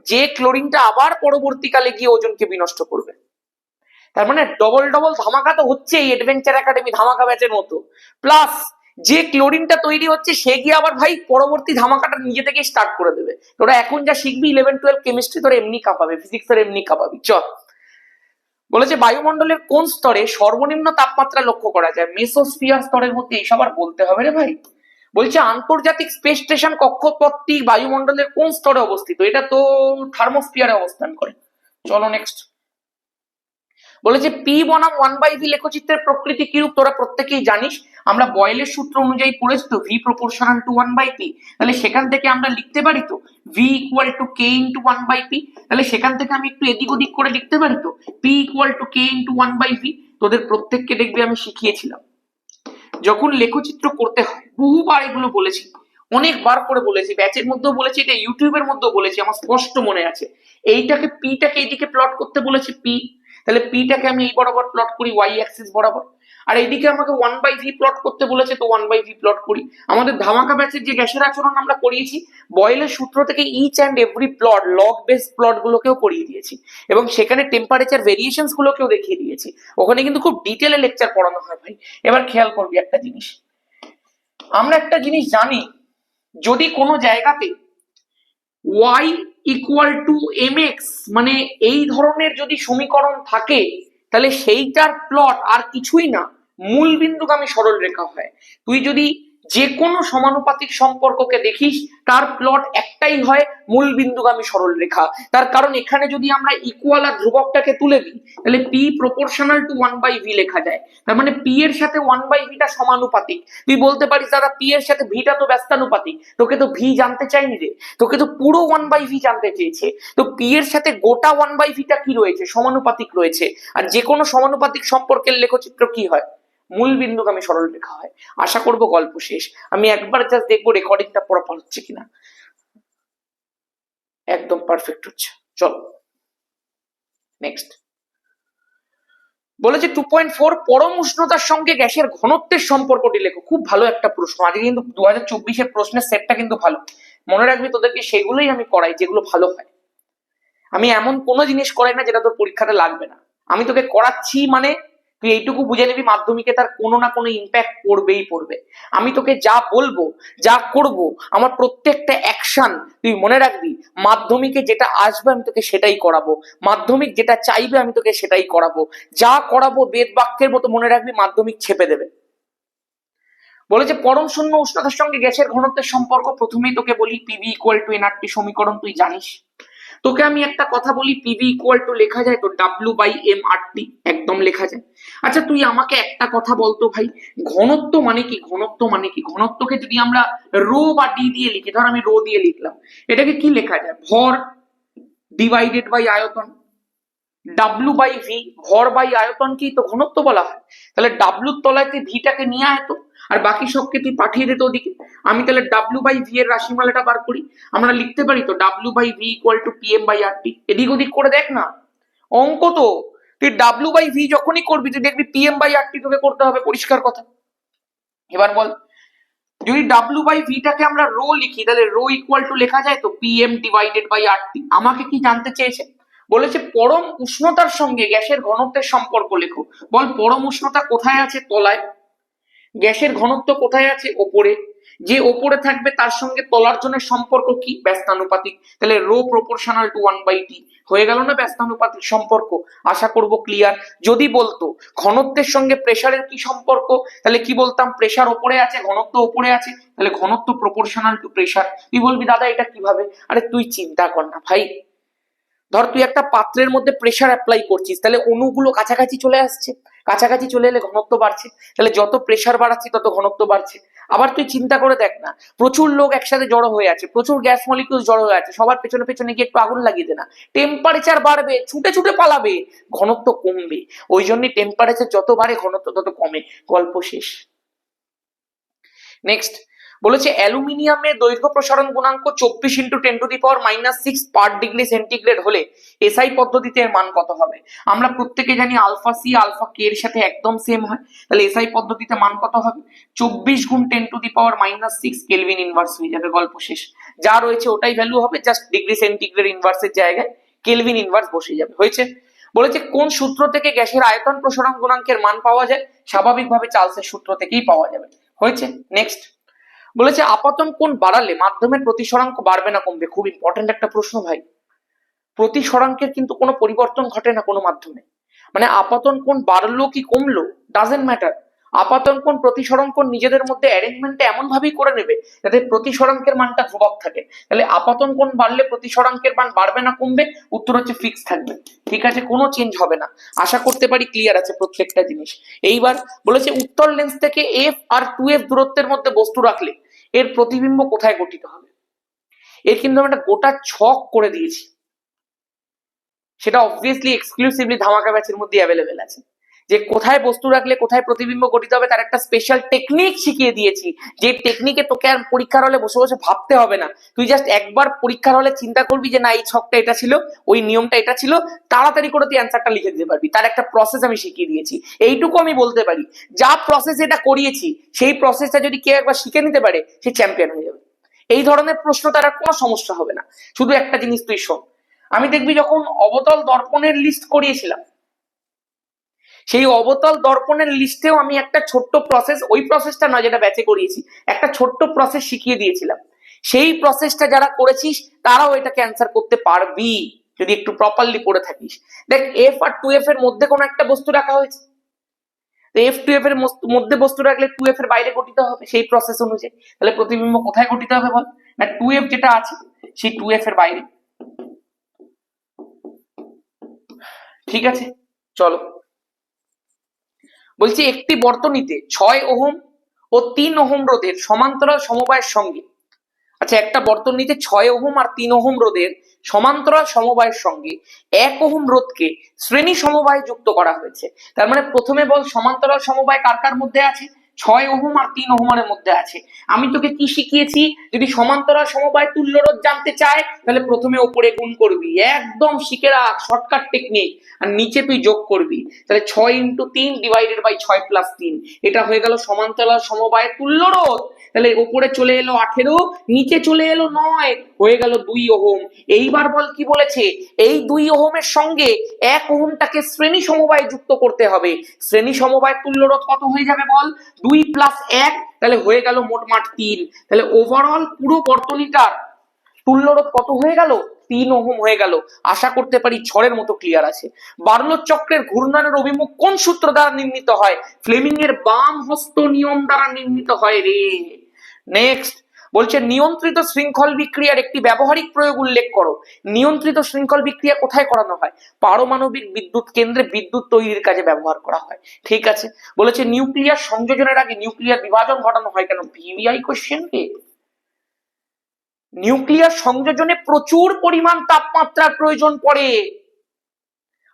যে ক্লোরিনটা আবার পরবর্তীকালে গিয়ে ওজনকে বিনষ্ট করবে। তার মানে ডবল ডবল ধামাকা তো হচ্ছে এই অ্যাডভেঞ্চার একাডেমি ধামাকা ব্যাচের মতো। প্লাস যে ক্লোরিনটা তৈরি হচ্ছে সে গিয়ে আবার ভাই পরবর্তী ধামাকাটা নিজে থেকে স্টার্ট করে দেবে। তোরা এখন যা শিখবি 11-12 কেমিস্ট্রি তোরা এমনি কাঁপাবে, ফিজিক্স তোর এমনি কাঁপাবি। চল, বলেছে বায়ুমণ্ডলের কোন স্তরে সর্বনিম্ন তাপমাত্রা লক্ষ্য করা যায়? মেসোস্ফিয়ার স্তরের মধ্যে। এইসব আর বলতে হবে রে ভাই। বলছে আন্তর্জাতিক স্পেস স্টেশন কক্ষপথটি বায়ুমণ্ডলের কোন স্তরে অবস্থিত? এটা তো থার্মোস্ফিয়ারে অবস্থান করে। চলো নেক্সট। বলেছে পি বনাম 1/v লেখচিত্রের প্রকৃতি কিরূপ? তোরা প্রত্যেকেই জানিস, আমরা বয়েলের সূত্র অনুযায়ী পড়েছি তো, ভি প্রপোর্শনাল টু 1/p। তাহলে সেখান থেকে আমরা লিখতে পারি তো V equal to K into 1/p। তাহলে সেখান থেকে আমি একটু এদিক ওদিক করে লিখতে পারি তো P equal to K into 1/v। তোদের প্রত্যেককে দেখবে আমি শিখিয়েছিলাম যখন লেখচিত্র করতে হয়, বহুবার এগুলো বলেছি, অনেকবার করে বলেছি, ব্যাচের মধ্যেও বলেছি, এটা ইউটিউবের মধ্যেও বলেছি, আমার স্পষ্ট মনে আছে। এইটাকে পিটাকে এইদিকে প্লট করতে বলেছি পি, তাহলে পিটাকে আমি এই বরাবর প্লট করি ওয়াই অ্যাক্সিস বরাবর, আর এইদিকে আমাকে 1/v প্লট করতে বলেছে তো 1/v প্লট করি। আমাদের ধামাকা ব্যাচের যে গ্যাসের আচরণ আমরা করিয়েছি বয়েলের সূত্র থেকে each and every plot log base plot গুলোকেও করিয়ে দিয়েছি এবং সেখানে টেম্পারেচার ভেরিয়েশনস গুলোকেও দেখিয়ে দিয়েছি। ওখানে কিন্তু খুব ডিটেলে লেকচার পড়ানো হয় ভাই। এবার খেয়াল করবি একটা জিনিস, আমরা একটা জিনিস জানি, যদি কোনো জায়গাতে y ইকুয়াল টু mx মানে এই ধরনের যদি সমীকরণ থাকে তাহলে সেইটার প্লট আর কিছুই না, মূল বিন্দুগামী সরল রেখা হয়। তুই যদি যে কোনো সমানুপাতিক সম্পর্ককে দেখিস তার প্লট একটাই হয়, মূল বিন্দুগামী সরল রেখা। তার কারণ এখানে যদি আমরা ইকুয়াল আর ধ্রুবকটাকে তুলে দিই তাহলে p প্রপোর্শনাল টু 1/v লেখা যায়। তার মানে p এর সাথে 1/v টা সমানুপাতিক। তুই বলতে পারিস দাদা p এর সাথে v টা তো ব্যস্তানুপাতিক, তোকে তো v জানতে চাইনি রে, তোকে তো পুরো 1/v জানতে চেয়েছে। তো p এর সাথে গোটা 1/v টা কি রয়েছে? সমানুপাতিক রয়েছে। আর যে কোনো সমানুপাতিক সম্পর্কের লেখচিত্র কি হয়? মূল বিন্দুগামী সরল রেখা হয়। আশা করব গল্প শেষ। আমি একবার জাস্ট দেখবো রেকর্ডিংটা প্রপার হচ্ছে কিনা। একদম পারফেক্ট হচ্ছে। চলো নেক্সট। বলেছে 2.4 পরম উষ্ণতার সঙ্গে গ্যাসের ঘনত্বের সম্পর্কটি লেখো। খুব ভালো একটা প্রশ্ন। আজকে কিন্তু 2024 প্রশ্নের সেটটা কিন্তু ভালো। মনে রাখবি তোদেরকে সেগুলোই আমি করাই যেগুলো ভালো হয়। আমি এমন কোনো জিনিস করাই না যেটা তোর পরীক্ষাতে লাগবে না। আমি তোকে করাচ্ছি মানে তুই এইটুকু বুঝে নিবি মাধ্যমিকে তার কোনো না কোনো ইম্প্যাক্ট পড়বেই পড়বে। আমি তোকে যা বলবো যা করব আমার প্রত্যেকটা অ্যাকশন তুই মনে রাখবি, মাধ্যমিকে যেটা আসবে আমি তোকে সেটাই করাবো, মাধ্যমিক যেটা চাইবে আমি তোকে সেটাই করাবো। যা করাবো বেদ বাক্যের মতো মনে রাখবি, মাধ্যমিক ছেপে দেবে। বলেছে পরম শূন্য উষ্ণতার সঙ্গে গ্যাসের ঘনত্বের সম্পর্ক। প্রথমেই তোকে বলি পিভি ইকুয়াল টু এনআরটি সমীকরণ তুই জানিস। তোকে আমি একটা কথা বলি, পিভি ইকুয়াল টু লেখা যায় তো W/mRT, একদম লেখা যায়। আচ্ছা তুই আমাকে একটা কথা বলতো ভাই, ঘনত্ব মানে কি? ঘনত্ব মানে কি? ঘনত্বকে যদি আমরা রো বা ডি দিয়ে লিখি, ধর আমি রো দিয়ে লিখলাম, এটাকে কি লেখা যায়? ভর ডিভাইডেড বাই আয়তন। W/v ভর বাই আয়তন কি তো ঘনত্ব বলা হয়। তাহলে ডাব্লুর তলায় তুই ভিটাকে নিয়ে আয় তো, আর বাকি সবকে তুই পাঠিয়ে দে তো ওদিকে। আমি তাহলে W/v এর রাশিমালাটা বার করি। আমরা লিখতে পারি তো W/v ইকুয়াল টু PM/RT। এদিক ওদিক করে দেখ না, অঙ্ক তো। তুই W/v যখনই করবি তুই দেখবি PM/RT তোকে করতে হবে, পরিষ্কার কথা। এবার বল, যদি W/v টাকে আমরা রো লিখি তাহলে রো ইকুয়াল টু লেখা যায় তো PM ডিভাইডেড বাই RT। আমাকে কি জানতে চেয়েছে? বলেছে পরম উষ্ণতার সঙ্গে গ্যাসের ঘনত্বের সম্পর্ক লেখো। বল পরম উষ্ণতা কোথায় আছে? তলায়। গ্যাসের ঘনত্ব কোথায় আছে? ওপরে। যে ওপরে থাকবে তার সঙ্গে তলার জনের সম্পর্ক কি? ব্যস্তানুপাতিক। তাহলে রো প্রপোর্শনাল টু 1/t হয়ে গেল না ব্যস্তানুপাতিক সম্পর্ক? আশা করব ক্লিয়ার। যদি বলতো ঘনত্বের সঙ্গে প্রেসারের কি সম্পর্ক, তাহলে কি বলতাম? প্রেসার ওপরে আছে, ঘনত্ব ওপরে আছে, তাহলে ঘনত্ব প্রপোর্শনাল টু প্রেসার। তুই বলবি দাদা এটা কিভাবে? আরে তুই চিন্তা কর না ভাই, ধর তুই একটা পাত্রের মধ্যে প্রেসার অ্যাপ্লাই করছিস, তাহলে অণুগুলো কাছাকাছি চলে আসছে, কাছাকাছি চলে এলে ঘনত্ব বাড়ছে, তাহলে যত প্রেসার বাড়াচ্ছি তত ঘনত্ব বাড়ছে। আবার তুই চিন্তা করে দেখ না, প্রচুর লোক একসাথে জড়ো হয়ে আছে, প্রচুর গ্যাস মলিকিউল জড়ো হয়ে আছে, সবার পেছনে পেছনে গিয়ে একটু আগুন লাগিয়ে দে না, টেম্পারেচার বাড়বে, ছুটে ছুটে পালাবে, ঘনত্ব কমবে। ওই জন্যই টেম্পারেচার যত বাড়ে ঘনত্ব তত কমে। গল্প শেষ। নেক্সট। বলেছে অ্যালুমিনিয়ামের দৈর্ঘ্য প্রসারণ গুণাঙ্ক 24 × 10⁻⁻⁶ পার ডিগ্রি সেন্টিগ্রেড হলে এসআই পদ্ধতিতে এর মান কত হবে? আমরা প্রত্যেকে জানি আলফা সি আলফা কে এর সাথে একদম সেম হয়, তাহলে এসআই পদ্ধতিতে মান কত হবে? 24 × 10⁻⁶ কেলভিন ইনভার্স হয়ে যাবে, গল্প শেষ। যা রয়েছে ওটাই ভ্যালু হবে, জাস্ট ডিগ্রি সেন্টিগ্রেড ইনভার্সের জায়গায় কেলভিন ইনভার্স বসে যাবে। হয়েছে? বলেছে কোন সূত্র থেকে গ্যাসের আয়তন প্রসারণ গুণাঙ্কের মান পাওয়া যায়? স্বাভাবিকভাবে চার্লসের সূত্র থেকেই পাওয়া যাবে। হয়েছে? নেক্সট বলেছে আপাতন কোণ বাড়ালে মাধ্যমের প্রতিসরাঙ্ক বাড়বে না কমবে? খুব ইম্পর্টেন্ট একটা প্রশ্ন ভাই। প্রতিসরাঙ্কের কিন্তু কোনো পরিবর্তন ঘটে না কোনো মাধ্যমে, মানে আপাতন কোণ বাড়লো কি কমলো ডাজেন্ট ম্যাটার। আপাতন কোণ প্রতিসরণ কোণ নিজেদের মধ্যে অ্যারেঞ্জমেন্টটা এমন ভাবেই করে নেবে যাতে প্রতিসরাঙ্কের মানটা ধ্রুবক থাকে। তাহলে আপাতন কোণ বাড়লে প্রতিসরাঙ্কের মান বাড়বে না কমবে? উত্তর হচ্ছে ফিক্স থাকবে। ঠিক আছে, কোনো চেঞ্জ হবে না। আশা করতে পারি ক্লিয়ার আছে প্রত্যেকটা জিনিস। এইবার বলেছে উত্তল লেন্স থেকে এফ আর 2f দূরত্বের মধ্যে বস্তু রাখলে এর প্রতিবিম্ব কোথায় গঠিত হবে? এর কিন্তু আমি একটা গোটা ছক করে দিয়েছি, সেটা অবভিয়াসলি এক্সক্লুসিভলি ধামাকা ব্যাচের মধ্যে অ্যাভেলেবেল আছে। যে কোথায় বস্তু রাখলে কোথায় প্রতিবিম্ব গঠিত হবে তার একটা স্পেশাল টেকনিক শিখিয়ে দিয়েছি, যে টেকনিকে তোকে আর পরীক্ষার হলে বসে বসে ভাবতে হবে না। তুই জাস্ট একবার পরীক্ষার হলে চিন্তা করবি যে না এই ছকটা এটা ছিল, ওই নিয়মটা এটা ছিল, তাড়াতাড়ি করে তুই অ্যান্সারটা লিখে দিতে পারবি। তার একটা প্রসেস আমি শিখিয়ে দিয়েছি। এইটুকু আমি বলতে পারি, যা প্রসেস এটা করিয়েছি সেই প্রসেসটা যদি কেউ একবার শিখে নিতে পারে সে চ্যাম্পিয়ন হয়ে যাবে। এই ধরনের প্রশ্ন তার আর কোনো সমস্যা হবে না। শুধু একটা জিনিস তুই শোন, আমি দেখবি যখন অবতল দর্পণের লিস্ট করিয়েছিলাম, সেই অবতল দর্পণের লিস্টেও আমি একটা ছোট্ট প্রসেস, ওই প্রসেসটা নয় যেটা ব্যাচে করিয়েছি, একটা ছোট্ট প্রসেস শিখিয়ে দিয়েছিলাম। সেই প্রসেসটা যারা করেছিস তারাও এটাকে অ্যান্সার করতে পারবি যদি একটু প্রপারলি পড়ে থাকিস। দেখ এফ আর 2f এর মধ্যে কোনো একটা বস্তু রাখা হয়েছে, তো এফ 2f এর মধ্যে বস্তু রাখলে 2f এর বাইরে গঠিত হবে সেই প্রসেস অনুযায়ী। তাহলে প্রতিবিম্ব কোথায় গঠিত হবে বল? না 2f যেটা আছে সেই 2f এর বাইরে। ঠিক আছে, চলো। বলছি একটি বর্তনীতে 6 ওহম ও 3 ওহম রোধের সমান্তরাল সমবায়ের সঙ্গে, আচ্ছা একটা বর্তনীতে 6 ওহম আর 3 ওহম রোধের সমান্তরাল সমবায়ের সঙ্গে 1 ওহম রোধকে শ্রেণী সমবায় যুক্ত করা হয়েছে। তার মানে প্রথমে বল সমান্তরাল সমবায় কার কার মধ্যে আছে? 6 ওহম আর 3 ওহমের মধ্যে আছে। আমি তোকে কি শিখিয়েছি? যদি সমান্তরাল সমবায় তুল্য রোধ জানতে চায় তাহলে প্রথমে উপরে গুণ করবি, একদম শিখে রাখ, শর্টকাট টেকনিক। আর নিচে তুই যোগ করবি, তাহলে 6 × 3 ডিভাইডেড বাই 6 + 3, এটা হয়ে গেল সমান্তরাল সমবায় তুল্য রোধ। তাহলে উপরে চলে এলো 18, নিচে চলে এলো 9, হয়ে গেল 2 ওহম। এইবার বল কি বলেছে? এই 2 ওহমের সঙ্গে 1 ওহমটাকে শ্রেণী সমবায় যুক্ত করতে হবে। শ্রেণী সমবায় তুল্য রোধ কত হয়ে যাবে বল? 2 + 1, তাহলে হয়ে গেল মোটমাট 3। তাহলে ওভারঅল পুরো বর্তনীটার তুল্য রোধ কত হয়ে গেল? 3 ওহম হয়ে গেল। আশা করতে পারি ঝড়ের মতো ক্লিয়ার আছে। বার্লোর চক্রের ঘূর্ণনের অভিমুখ কোন সূত্র দ্বারা নির্ণীত হয়? ফ্লেমিং এর বাম হস্ত নিয়ম দ্বারা নির্ণীত হয় রে। নেক্সট বলছে নিয়ন্ত্রিত শৃঙ্খল বিক্রিয়ার একটি ব্যবহারিক প্রয়োগ উল্লেখ করো। নিয়ন্ত্রিত শৃঙ্খল বিক্রিয়া কোথায় করানো হয়? পারমাণবিক বিদ্যুৎ কেন্দ্রে বিদ্যুৎ তৈরির কাজে ব্যবহার করা হয়। ঠিক আছে, বলেছে নিউক্লিয়ার সংযোজনের আগে নিউক্লিয়ার বিভাজন ঘটানো হয় কেন? ভিভিআই কোশ্চেন কে। নিউক্লিয়ার সংযোজনে প্রচুর পরিমাণ তাপমাত্রার প্রয়োজন পড়ে,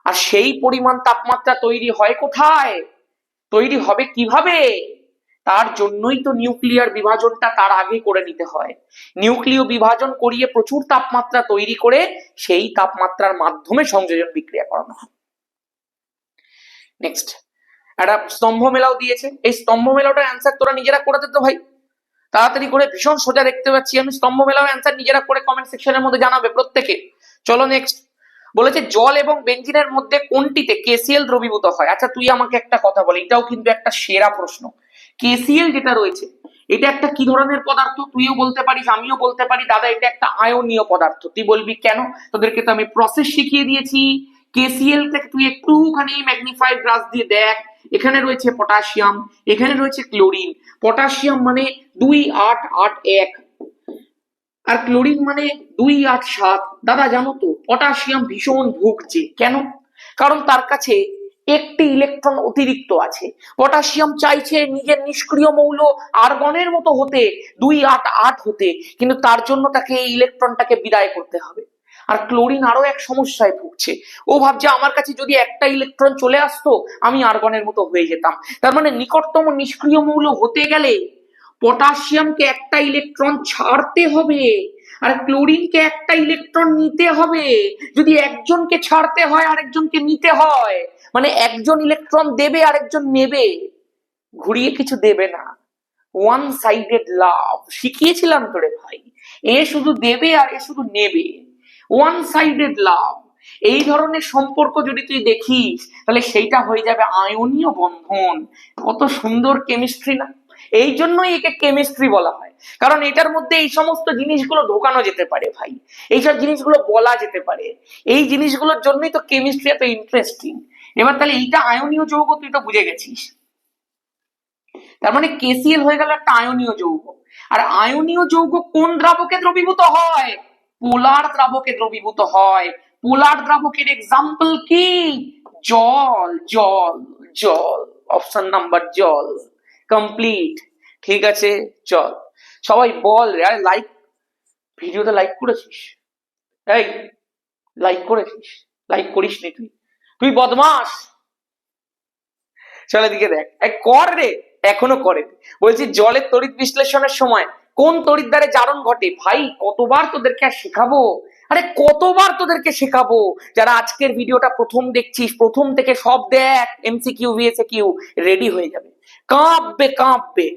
আর সেই পরিমাণ তাপমাত্রা তৈরি হয় কোথায়? তৈরি হবে কিভাবে? তার জন্যই তো নিউক্লিয়ার বিভাজনটা তার আগে করে নিতে হয়। নিউক্লিয় বিভাজন করিয়ে প্রচুর তাপমাত্রা তৈরি করে সেই তাপমাত্রার মাধ্যমে সংযোজন বিক্রিয়া করানো হয়। নেক্সট একটা স্তম্ভ মেলাও দিয়েছে, এই স্তম্ভ মেলাটার অ্যান্সার তোরা নিজেরা করে দে তো ভাই, তাড়াতাড়ি করে। ভীষণ সোজা দেখতে পাচ্ছি আমি। স্তম্ভ মেলাও অ্যান্সার নিজেরা করে কমেন্ট সেকশনের মধ্যে জানাবে প্রত্যেকে। চলো নেক্সট বলেছে জল এবং বেঞ্জিনের মধ্যে কোনটিতে কেসিএল দ্রবীভূত হয়? আচ্ছা তুই আমাকে একটা কথা বল, এটাও কিন্তু একটা সেরা প্রশ্ন। কেসিএল যেটা রয়েছে এটা একটা কি ধরনের পদার্থ? তুইও বলতে পারিস, আমিও বলতে পারি দাদা এটা একটা আয়নীয় পদার্থ। তুই বলবি কেন? তোদেরকে তো আমি প্রসেস শিখিয়ে দিয়েছি। কেসিএল থেকে তুই একটুখানি ম্যাগনিফাইড গ্লাস দিয়ে দেখ, এখানে রয়েছে পটাশিয়াম, এখানে রয়েছে ক্লোরিন। পটাশিয়াম মানে 2,8,8,1 আর ক্লোরিন মানে 2,8,7। দাদা জানো তো পটাশিয়াম ভীষণ ভুগছে, কেন? কারণ তার কাছে একটি ইলেকট্রন অতিরিক্ত আছে। পটাশিয়াম চাইছে নিজের নিষ্ক্রিয় মৌল আর্গনের মতো হতে, 2,8,8 হতে, কিন্তু তার জন্য তাকে এই ইলেকট্রনটাকে বিদায় করতে হবে। আর ক্লোরিন আরো এক সমস্যায় ভুগছে, ও ভাবছে আমার কাছে যদি একটা ইলেকট্রন চলে আসতো আমি আর্গনের মতো হয়ে যেতাম। তার মানে নিকটতম নিষ্ক্রিয় মৌল হতে গেলে পটাশিয়ামকে একটা ইলেকট্রন ছাড়তে হবে আর ক্লোরিনকে একটা ইলেকট্রন নিতে হবে। যদি একজনকে ছাড়তে হয় আরেকজনকে নিতে হয়, মানে একজন ইলেকট্রন দেবে আরেকজন নেবে, ঘুরিয়ে কিছু দেবে না। ওয়ান সাইডেড লাভ শিখিয়েছিলাম তোরে ভাই, এ শুধু দেবে আর এ শুধু নেবে, ওয়ান সাইডেড লাভ। এই ধরনের সম্পর্ক যদি তুই দেখিস তাহলে সেইটা হয়ে যাবে আয়নীয় বন্ধন। কত সুন্দর কেমিস্ট্রি না? এই জন্যই একে কেমিস্ট্রি বলা হয়, কারণ এটার মধ্যে এই সমস্ত জিনিসগুলো ঢোকানো যেতে পারে ভাই, এইসব জিনিসগুলো বলা যেতে পারে। এই জিনিসগুলোর জন্যই তো কেমিস্ট্রি এত ইন্টারেস্টিং। এবার তাহলে এইটা আয়নীয় যৌগ, তুই তো বুঝে গেছিস। তার মানে KCl হয়ে গেল একটা আয়নীয় যৌগ। আর আয়নীয় যৌগ কোন দ্রাবকে দ্রবীভূত হয়? পোলার দ্রাবকে দ্রবীভূত হয়। পোলার দ্রাবকের এক্সাম্পল কি? জল, জল, জল। অপশন নাম্বার জল। কমপ্লিট। ঠিক আছে, চল সবাই বল রে। আরে লাইক, ভিডিওটা লাইক করেছিস? এই লাইক করেছিস? লাইক করিস নি তুই, তুই বদমাস। চল এদিকে দেখ, কর রে, এখনো করে। বলছি জলের তড়িৎ বিশ্লেষণের সময় কোন তড়িৎ দ্বারে জারণ ঘটে? ভাই কতবার তোদেরকে আর শেখাবো, আরে কতবার তোদেরকে শেখাবো। যারা আজকের ভিডিওটা প্রথম দেখছিস, প্রথম থেকে সব দেখ, MCQ VSQ রেডি হয়ে যাবে, কাঁপবে কাঁপবে।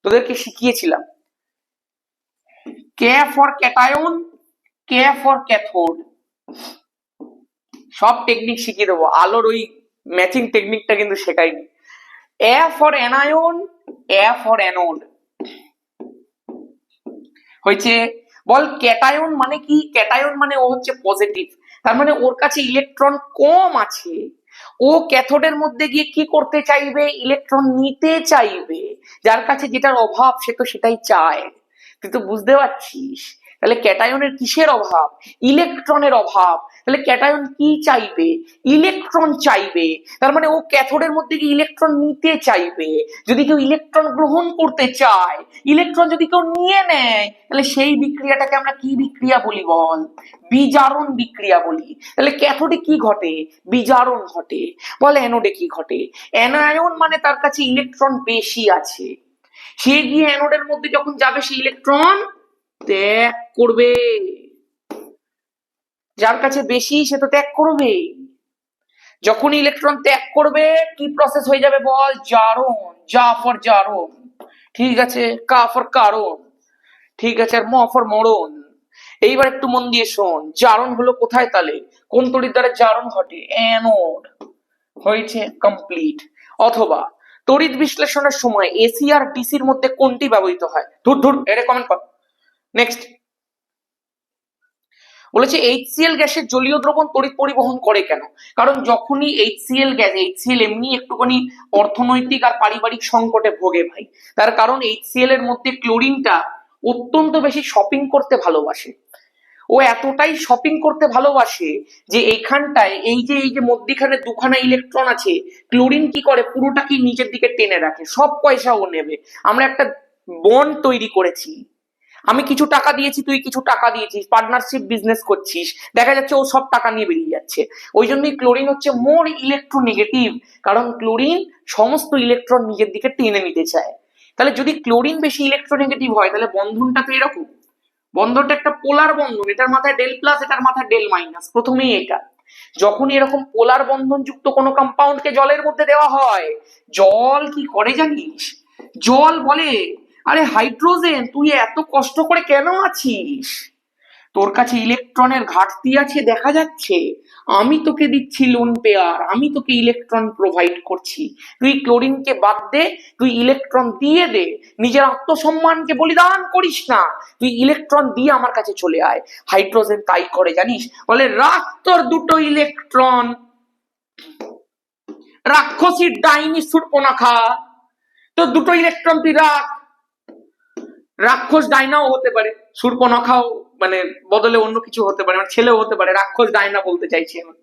তোদেরকে শিখিয়েছিলাম K for cation, K for cathode, সব টেকনিক শিখিয়ে দেবো। আলোর ওই ম্যাচিং টেকনিকটা কিন্তু শেখাইনি। A for anion, A for anode. হয়েছে? বল ক্যাটায়ন মানে কি? ক্যাটায়ন মানে ও হচ্ছে পজিটিভ, তার মানে ওর কাছে ইলেকট্রন কম আছে। ও ক্যাথোডের মধ্যে গিয়ে কি করতে চাইবে? ইলেকট্রন নিতে চাইবে। যার কাছে যেটার অভাব সে তো সেটাই চায়। তুই তো বুঝতে পারছিস। তাহলে ক্যাটায়নের কিসের অভাব? ইলেকট্রনের অভাব। তাহলে ক্যাটায়ন কি চাইবে? ইলেকট্রন চাইবে। তার মানে ও ক্যাথোডের মধ্যে গিয়ে ইলেকট্রন নিতে চাইবে। যদি কেউ ইলেকট্রন গ্রহণ করতে চায়, ইলেকট্রন যদি কেউ নিয়ে নেয়, তাহলে সেই বিক্রিয়াটাকে আমরা কি বিক্রিয়া বলি বল? বিজারণ বিক্রিয়া বলি। তাহলে ক্যাথোডে কি ঘটে? বিজারণ ঘটে। বল অ্যানোডে কি ঘটে? অ্যানায়ন মানে তার কাছে ইলেকট্রন বেশি আছে, সে গিয়ে অ্যানোডের মধ্যে যখন যাবে সে ইলেকট্রন ত্যাগ করবে। যার কাছে বেশি সে তো ত্যাগ করবে। যখন ইলেকট্রন ত্যাগ করবে কি প্রসেস হয়ে যাবে বল? জারণ। যা ফর জারণ, ঠিক আছে, কা ফর কারণ, ঠিক আছে, আর ম ফর মরণ। এইবার একটু মন দিয়ে শোন, জারণ হলো কোথায়? তাহলে কোন তড়িৎ দ্বারা জারণ ঘটে? অ্যানোড। হয়েছে? কমপ্লিট। অথবা তড়িৎ বিশ্লেষণের সময় এসি আর ডিসির মধ্যে কোনটি ব্যবহৃত হয়? ধুর ধুর, এর কমেন্ট কর। নেক্সট বলেছে HCl গ্যাসের জলীয় দ্রবণ তড়িৎ পরিবহন করে কেন? কারণ যখনই HCl গ্যাস, HCl এমনি একটুখানি অর্থনৈতিক আর পারিবারিক সংকটে ভোগে ভাই। তার কারণ HCl এর মধ্যে ক্লোরিনটা অত্যন্ত বেশি শপিং করতে ভালোবাসে। ও এতটাই শপিং করতে ভালোবাসে যে এইখানটায় এই যে মধ্যিখানে দুখানা ইলেকট্রন আছে, ক্লোরিন কি করে? পুরোটাকে নিচের দিকে টেনে রাখে, সব পয়সা ও নেবে। আমরা একটা বন্ড তৈরি করেছি, আমি কিছু টাকা দিয়েছি, তুই কিছু টাকা দিয়েছিস, পার্টনারশিপ বিজনেস করছিস, দেখা যাচ্ছে ও সব টাকা নিয়ে বেরিয়ে যাচ্ছে। ওই জন্যই ক্লোরিন হচ্ছে মোর ইলেকট্রোনেগেটিভ, কারণ ক্লোরিন সমস্ত ইলেকট্রন নিজের দিকে টেনে নিতে চায়। তাহলে যদি ক্লোরিন বেশি ইলেকট্রোনেগেটিভ হয় তাহলে বন্ধনটা তো এরকম, বন্ধনটা একটা পোলার বন্ধন, এটার মাথায় ডেল প্লাস, এটার মাথায় ডেল মাইনাস। প্রথমেই এটা, যখন এরকম পোলার বন্ধন যুক্ত কোনো কম্পাউন্ডকে জলের মধ্যে দেওয়া হয়, জল কি করে জানিস? জল বলে, আরে হাইড্রোজেন তুই এত কষ্ট করে কেন আছিস? তোর কাছে ইলেকট্রনের ঘাটতি আছে দেখা যাচ্ছে, আমি তোকে দিচ্ছি লোন পেয়ার, আমি তোকে ইলেকট্রন প্রোভাইড করছি, তুই ক্লোরিনকে বাদ দে, তুই ইলেকট্রন দিয়ে দে, নিজের আত্মসম্মানকে বলিদান করিস না, তুই ইলেকট্রন দিয়ে আমার কাছে চলে আয়। হাইড্রোজেন তাই করে জানিস, বলে রাখ তোর দুটো ইলেকট্রন, রাক্ষসী ডাইনি শূর্পণখা, তোর দুটো ইলেকট্রন তুই রাখ। রাক্ষস ডাইনাও হতে পারে, শূর্পণখাও মানে বদলে অন্য কিছু হতে পারে, মানে ছেলেও হতে পারে, রাক্ষস ডাইনা বলতে চাইছি আমি।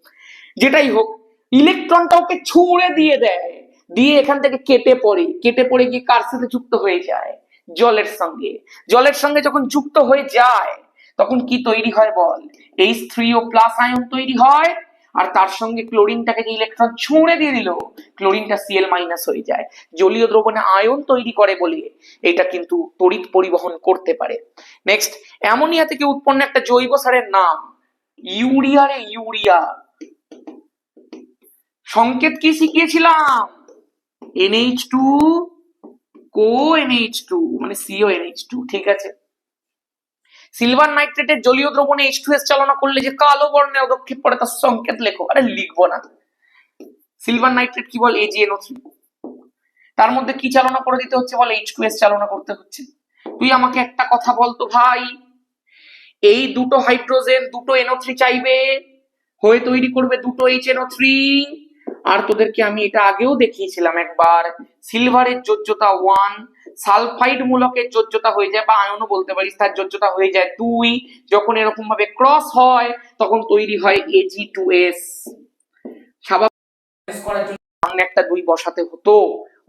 যেটাই হোক, ইলেকট্রনটা ওকে ছুঁড়ে দিয়ে দেয়, দিয়ে এখান থেকে কেটে পড়ে, কেটে পড়ে গিয়ে কার সাথে যুক্ত হয়ে যায়? জলের সঙ্গে। জলের সঙ্গে যখন যুক্ত হয়ে যায় তখন কি তৈরি হয় বল? H3O প্লাস আয়ন তৈরি হয়, আর তার সঙ্গে ক্লোরিনটাকে যে ইলেকট্রন ছুঁড়ে দিয়ে দিল, ক্লোরিনটা Cl মাইনাস হয়ে যায়। জলীয় দ্রবণে আয়ন তৈরি করে বলে এটা কিন্তু তড়িৎ পরিবহন করতে পারে। নেক্সট, অ্যামোনিয়া থেকে উৎপন্ন একটা জৈব সারের নাম ইউরিয়া। রে ইউরিয়া, সংকেত কি শিখিয়েছিলাম? NH2 CONH2 মানে CONH2, ঠিক আছে। সিলভার নাইট্রেটের জলীয় দ্রবণে H2S চালনা করলে যে কালো বর্ণের অদক্ষেপ পড়ে তার সংকেত লেখো। আরে লিখবো না। সিলভার নাইট্রেট কি বল? AgNO3। তার মধ্যে কি চালনা করে দিতে হচ্ছে বল? H2S চালনা করতে হচ্ছে। তুই আমাকে একটা কথা বলতো ভাই, এই দুটো হাইড্রোজেন দুটো NO3 চাইবে, হয়ে তৈরি করবে দুটো HNO3। আর তোদেরকে আমি এটা আগেও দেখিয়েছিলাম একবার, সিলভারের যোজ্যতা 1, সালফাইড মূলকের যোজ্যতা হয়ে যায়, বা আয়নও বলতে পারিস, তার যোজ্যতা হয়ে যায় 2। যখন এরকম ভাবে ক্রস হয় তখন তৈরি হয় Ag2S। স্বাভাবিক করার জন্য সামনে একটা 2 বসাতে হতো।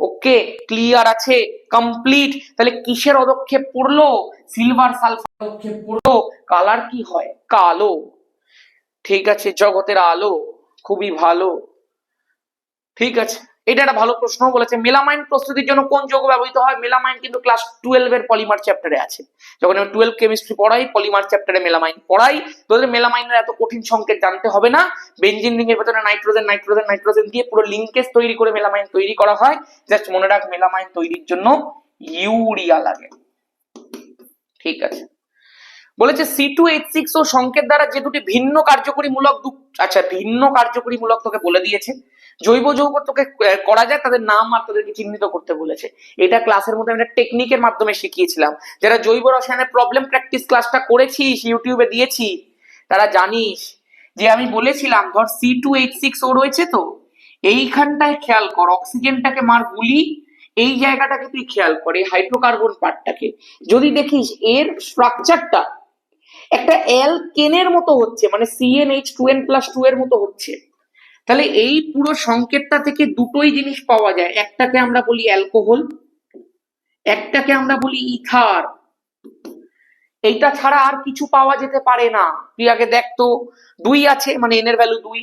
ওকে, ক্লিয়ার আছে? কমপ্লিট। তাহলে কিসের অদক্ষেপ পড়লো? সিলভার সালফার অদক্ষেপ পড়লো। কালার কি হয়? কালো। ঠিক আছে, জগতের আলো, খুবই ভালো। ঠিক আছে, এটা একটা ভালো প্রশ্ন বলেছে। মেলামাইন প্রস্তুতির জন্য কোন যৌগ ব্যবহৃত হয়? মেলামাইন কিন্তু ক্লাস 12 এর পলিমার চ্যাপ্টারে আছে। যখন আমি 12 কেমিস্ট্রি পড়াই, পলিমার চ্যাপ্টারে মেলামাইন পড়াই। তোদের মেলামাইনের এত কঠিন সংকেত জানতে হবে না। বেনজিন রিং এর ভেতরে নাইট্রোজেন নাইট্রোজেন নাইট্রোজেন দিয়ে পুরো লিংকেজ তৈরি করে মেলামাইন তৈরি করা হয়। জাস্ট মনে রাখ, মেলামাইন তৈরির জন্য ইউরিয়া লাগে। ঠিক আছে, বলেছে C2H6 ও সংকেত দ্বারা যে দুটি ভিন্ন কার্যকরী মূলক, আচ্ছা ভিন্ন কার্যকরী মূলক তোকে বলে দিয়েছে। জৈব যৌগ তোকে করা যায়, তাদের নাম আর তাদেরকে চিহ্নিত করতে বলেছে। এটা ক্লাসের মধ্যে আমরা টেকনিকের মাধ্যমে শিখিয়েছিলাম। যারা জৈব রসায়নের প্রবলেম প্র্যাকটিস ক্লাসটা করেছিস, ইউটিউবে দিয়েছি, তারা জানিস যে আমি বলেছিলাম ধর C2H6 ও রয়েছে, তো এইখানটায় খেয়াল কর, অক্সিজেনটাকে মার গুলি, এই জায়গাটাকে তুই খেয়াল কর, এই হাইড্রোকার্বন পার্টটাকে যদি দেখিস, এর স্ট্রাকচারটা একটা অ্যালকেনের মতো হচ্ছে, মানে CnH2n+2 এর মতো হচ্ছে। তাহলে এই পুরো সংকেতটা থেকে দুটোই জিনিস পাওয়া যায়, একটাকে আমরা বলি অ্যালকোহল, একটাকে আমরা বলি ইথার। এইটা ছাড়া আর কিছু পাওয়া যেতে পারে না। তুই আগে দেখ তো, 2 আছে মানে n এর ভ্যালু 2,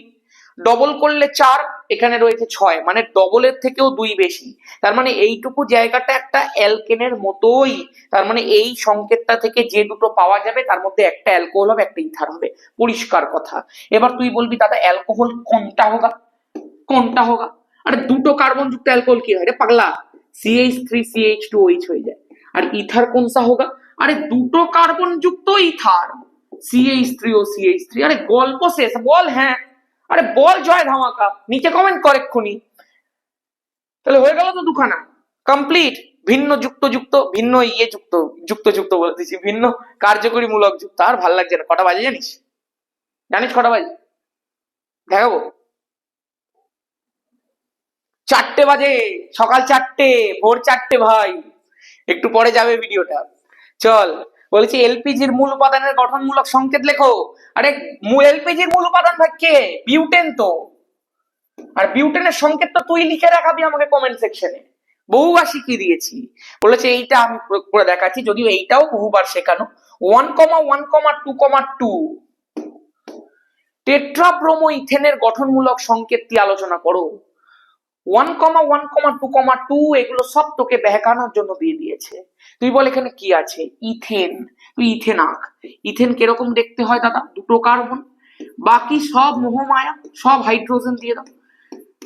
ডবল করলে 4, এখানে রয়েছে 6, মানে ডবলের থেকেও 2 বেশি। তার মানে এইটুকু জায়গাটা একটা অ্যালকেনের মতোই। তার মানে এই সংকেতটা থেকে যে দুটো পাওয়া যাবে তার মধ্যে একটা অ্যালকোহল হবে, একটা ইথার হবে। পরিষ্কার কথা। এবার তুই বলবি দাদা অ্যালকোহল কোনটা হোগা? কোনটা হোগা? আরে দুটো কার্বন যুক্ত অ্যালকোহল কি হয় রে পাগলা? CH3CH2OH হয়ে যায়। আর ইথার কোনসা হোগা? আরে দুটো কার্বন যুক্ত ইথার, CH3O CH3। আরে গল্প শেষ, বল হ্যাঁ, আরে বল জয় ধামাকা, নিচে কমেন্ট কর এক্ষুনি। তাহলে হয়ে গেল তো দুখানা, কমপ্লিট। ভিন্ন যুক্ত যুক্ত, ভিন্ন ইয়ে যুক্ত, যুক্ত যুক্ত বলতেছি, ভিন্ন কার্যকরী মূলক যুক্ত। আর ভাল লাগছে না। কটা বাজে জানিস? জানিস কটা বাজে? দেখাবো, 4টে বাজে, সকাল 4টে, ভোর 4টে ভাই। একটু পরে যাবে ভিডিওটা। চল, বলেছি এলপিজির মূল উপাদানের গঠনমূলক সংকেত লেখো। আরে এলপিজির মূল উপাদান ভাই কে? বিউটেন তো। আর বিউটেনের সংকেত তো তুই লিখে রাখাবি আমাকে কমেন্ট সেকশনে। বহুবার শিখিয়ে দিয়েছি। বলেছে এইটা আমি করে দেখাচ্ছি, যদিও এইটাও বহুবার শেখানো। 1,1,2,2 টেট্রাব্রোমো ইথেনের গঠনমূলক সংকেতটি আলোচনা করো। 1,1,2,2 এগুলো সব তোকে দেখানোর জন্য দিয়ে দিয়েছে। তুই বল এখানে কি আছে? ইথেন। তুই ইথেন আঁক। ইথেন কিরকম দেখতে হয় দাদা? দুটো কার্বন, বাকি সব মোহমায়া, সব হাইড্রোজেন দিয়ে দাও।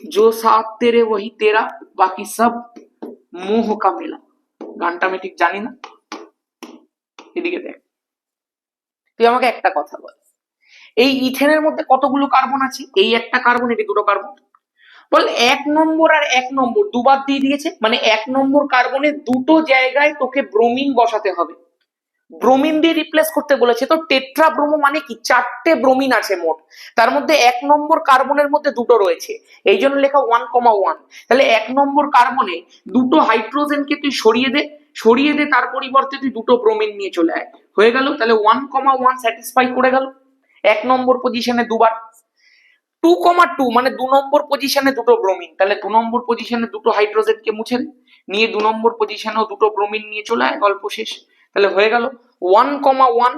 जो साथ तेरे वही तेरा, बाकी सब मोह का मेला। গানটা আমি ঠিক জানি না। এদিকে দেখ, তুই আমাকে একটা কথা বল, এই ইথেনের মধ্যে কতগুলো কার্বন আছে? এই একটা কার্বন, এটি দুটো কার্বন। বল 1 নম্বর আর 1 নম্বর দুবার দিয়ে দিয়েছে, মানে 1 নম্বর কার্বনের দুটো জায়গায় তোকে ব্রোমিন বসাতে হবে। ব্রোমিন দিয়ে রিপ্লেস করতে বলেছে। তো টেট্রা ব্রোমো মানে কি? 4টে ব্রোমিন আছে মোট, তার মধ্যে 1 নম্বর কার্বনের মধ্যে দুটো রয়েছে, এই জন্য লেখা 1,1। তাহলে 1 নম্বর কার্বনে দুটো হাইড্রোজেনকে তুই সরিয়ে দে, তার পরিবর্তে তুই দুটো ব্রোমিন নিয়ে চলে আয়, হয়ে গেল। তাহলে 1,1 স্যাটিসফাই করে গেল 1 নম্বর পজিশনে দুবার। 2,2 মানে 2 নম্বর পজিশনে দুটো ব্রোমিন, তাহলে 2 নম্বর পজিশনে দুটো হাইড্রোজেনকে মুছে দে, নিয়ে 2 নম্বর পজিশনেও দুটো ব্রোমিন নিয়ে চলে আয়, গল্প শেষ। তাহলে হয়ে গেল 1,1,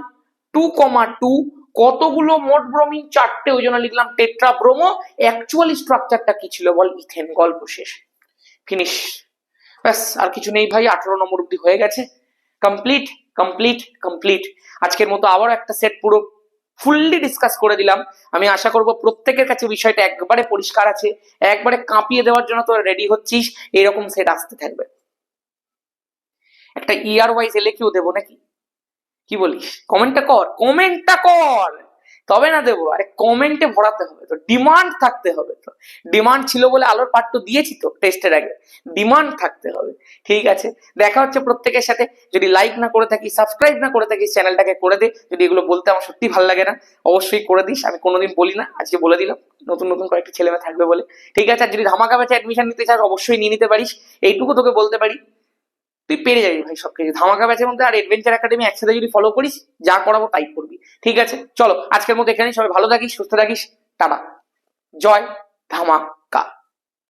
2,2, কতগুলো মোট ব্রোমিন? 4টে, ওই জন্য লিখলাম টেট্রা ব্রোমো। অ্যাকচুয়ালি স্ট্রাকচারটা কি ছিল বল? ইথেন। গল্প শেষ, ফিনিশ। ব্যাস, আর কিছু নেই ভাই। 18 নম্বর অব্দি হয়ে গেছে। Complete complete complete. আজকের মতো আবারও একটা সেট পুরো ফুললি ডিসকাস করে দিলাম। আমি আশা করব প্রত্যেকের কাছে বিষয়টা একবারে পরিষ্কার আছে, একবারে কাঁপিয়ে দেওয়ার জন্য তোরা রেডি হচ্ছিস। এরকম সেট আসতে থাকবে। একটা ইয়ার ওয়াইজ এলে কিও দেবো নাকি? কি বলিস? কমেন্টটা কর, কমেন্টটা কর, তবে না দেবো। আরে কমেন্টে ভরাতে হবে তো, ডিমান্ড থাকতে হবে তো। ডিমান্ড ছিল বলে আলোর পার্ট তো দিয়েছি তো টেস্টের আগে। ডিমান্ড থাকতে হবে। ঠিক আছে, দেখা হচ্ছে প্রত্যেকের সাথে। যদি লাইক না করে থাকিস, সাবস্ক্রাইব না করে থাকিস, চ্যানেলটাকে করে দে। যদি এগুলো বলতে আমার সত্যি ভালো লাগে না, অবশ্যই করে দিস। আমি কোনোদিন বলি না, আজকে বলে দিলাম। নতুন নতুন কয়েকটি ছেলেমেয়ে থাকবে বলে। ঠিক আছে, আর যদি ধামাকা ব্যাচে অ্যাডমিশন নিতে চাস অবশ্যই নিয়ে নিতে পারিস। এইটুকু তোকে বলতে পারি, তুই পেরে যাবি ভাই সবকিছু। ধামাকা ব্যাচের মধ্যে আর এডভেঞ্চার একাডেমি একসাথে যদি ফলো করিস, যা করাবো তাই করবি। ঠিক আছে, চলো আজকের মতো এখানেই। সবাই ভালো থাকিস, সুস্থ থাকিস। টাটা। জয় ধামাকা।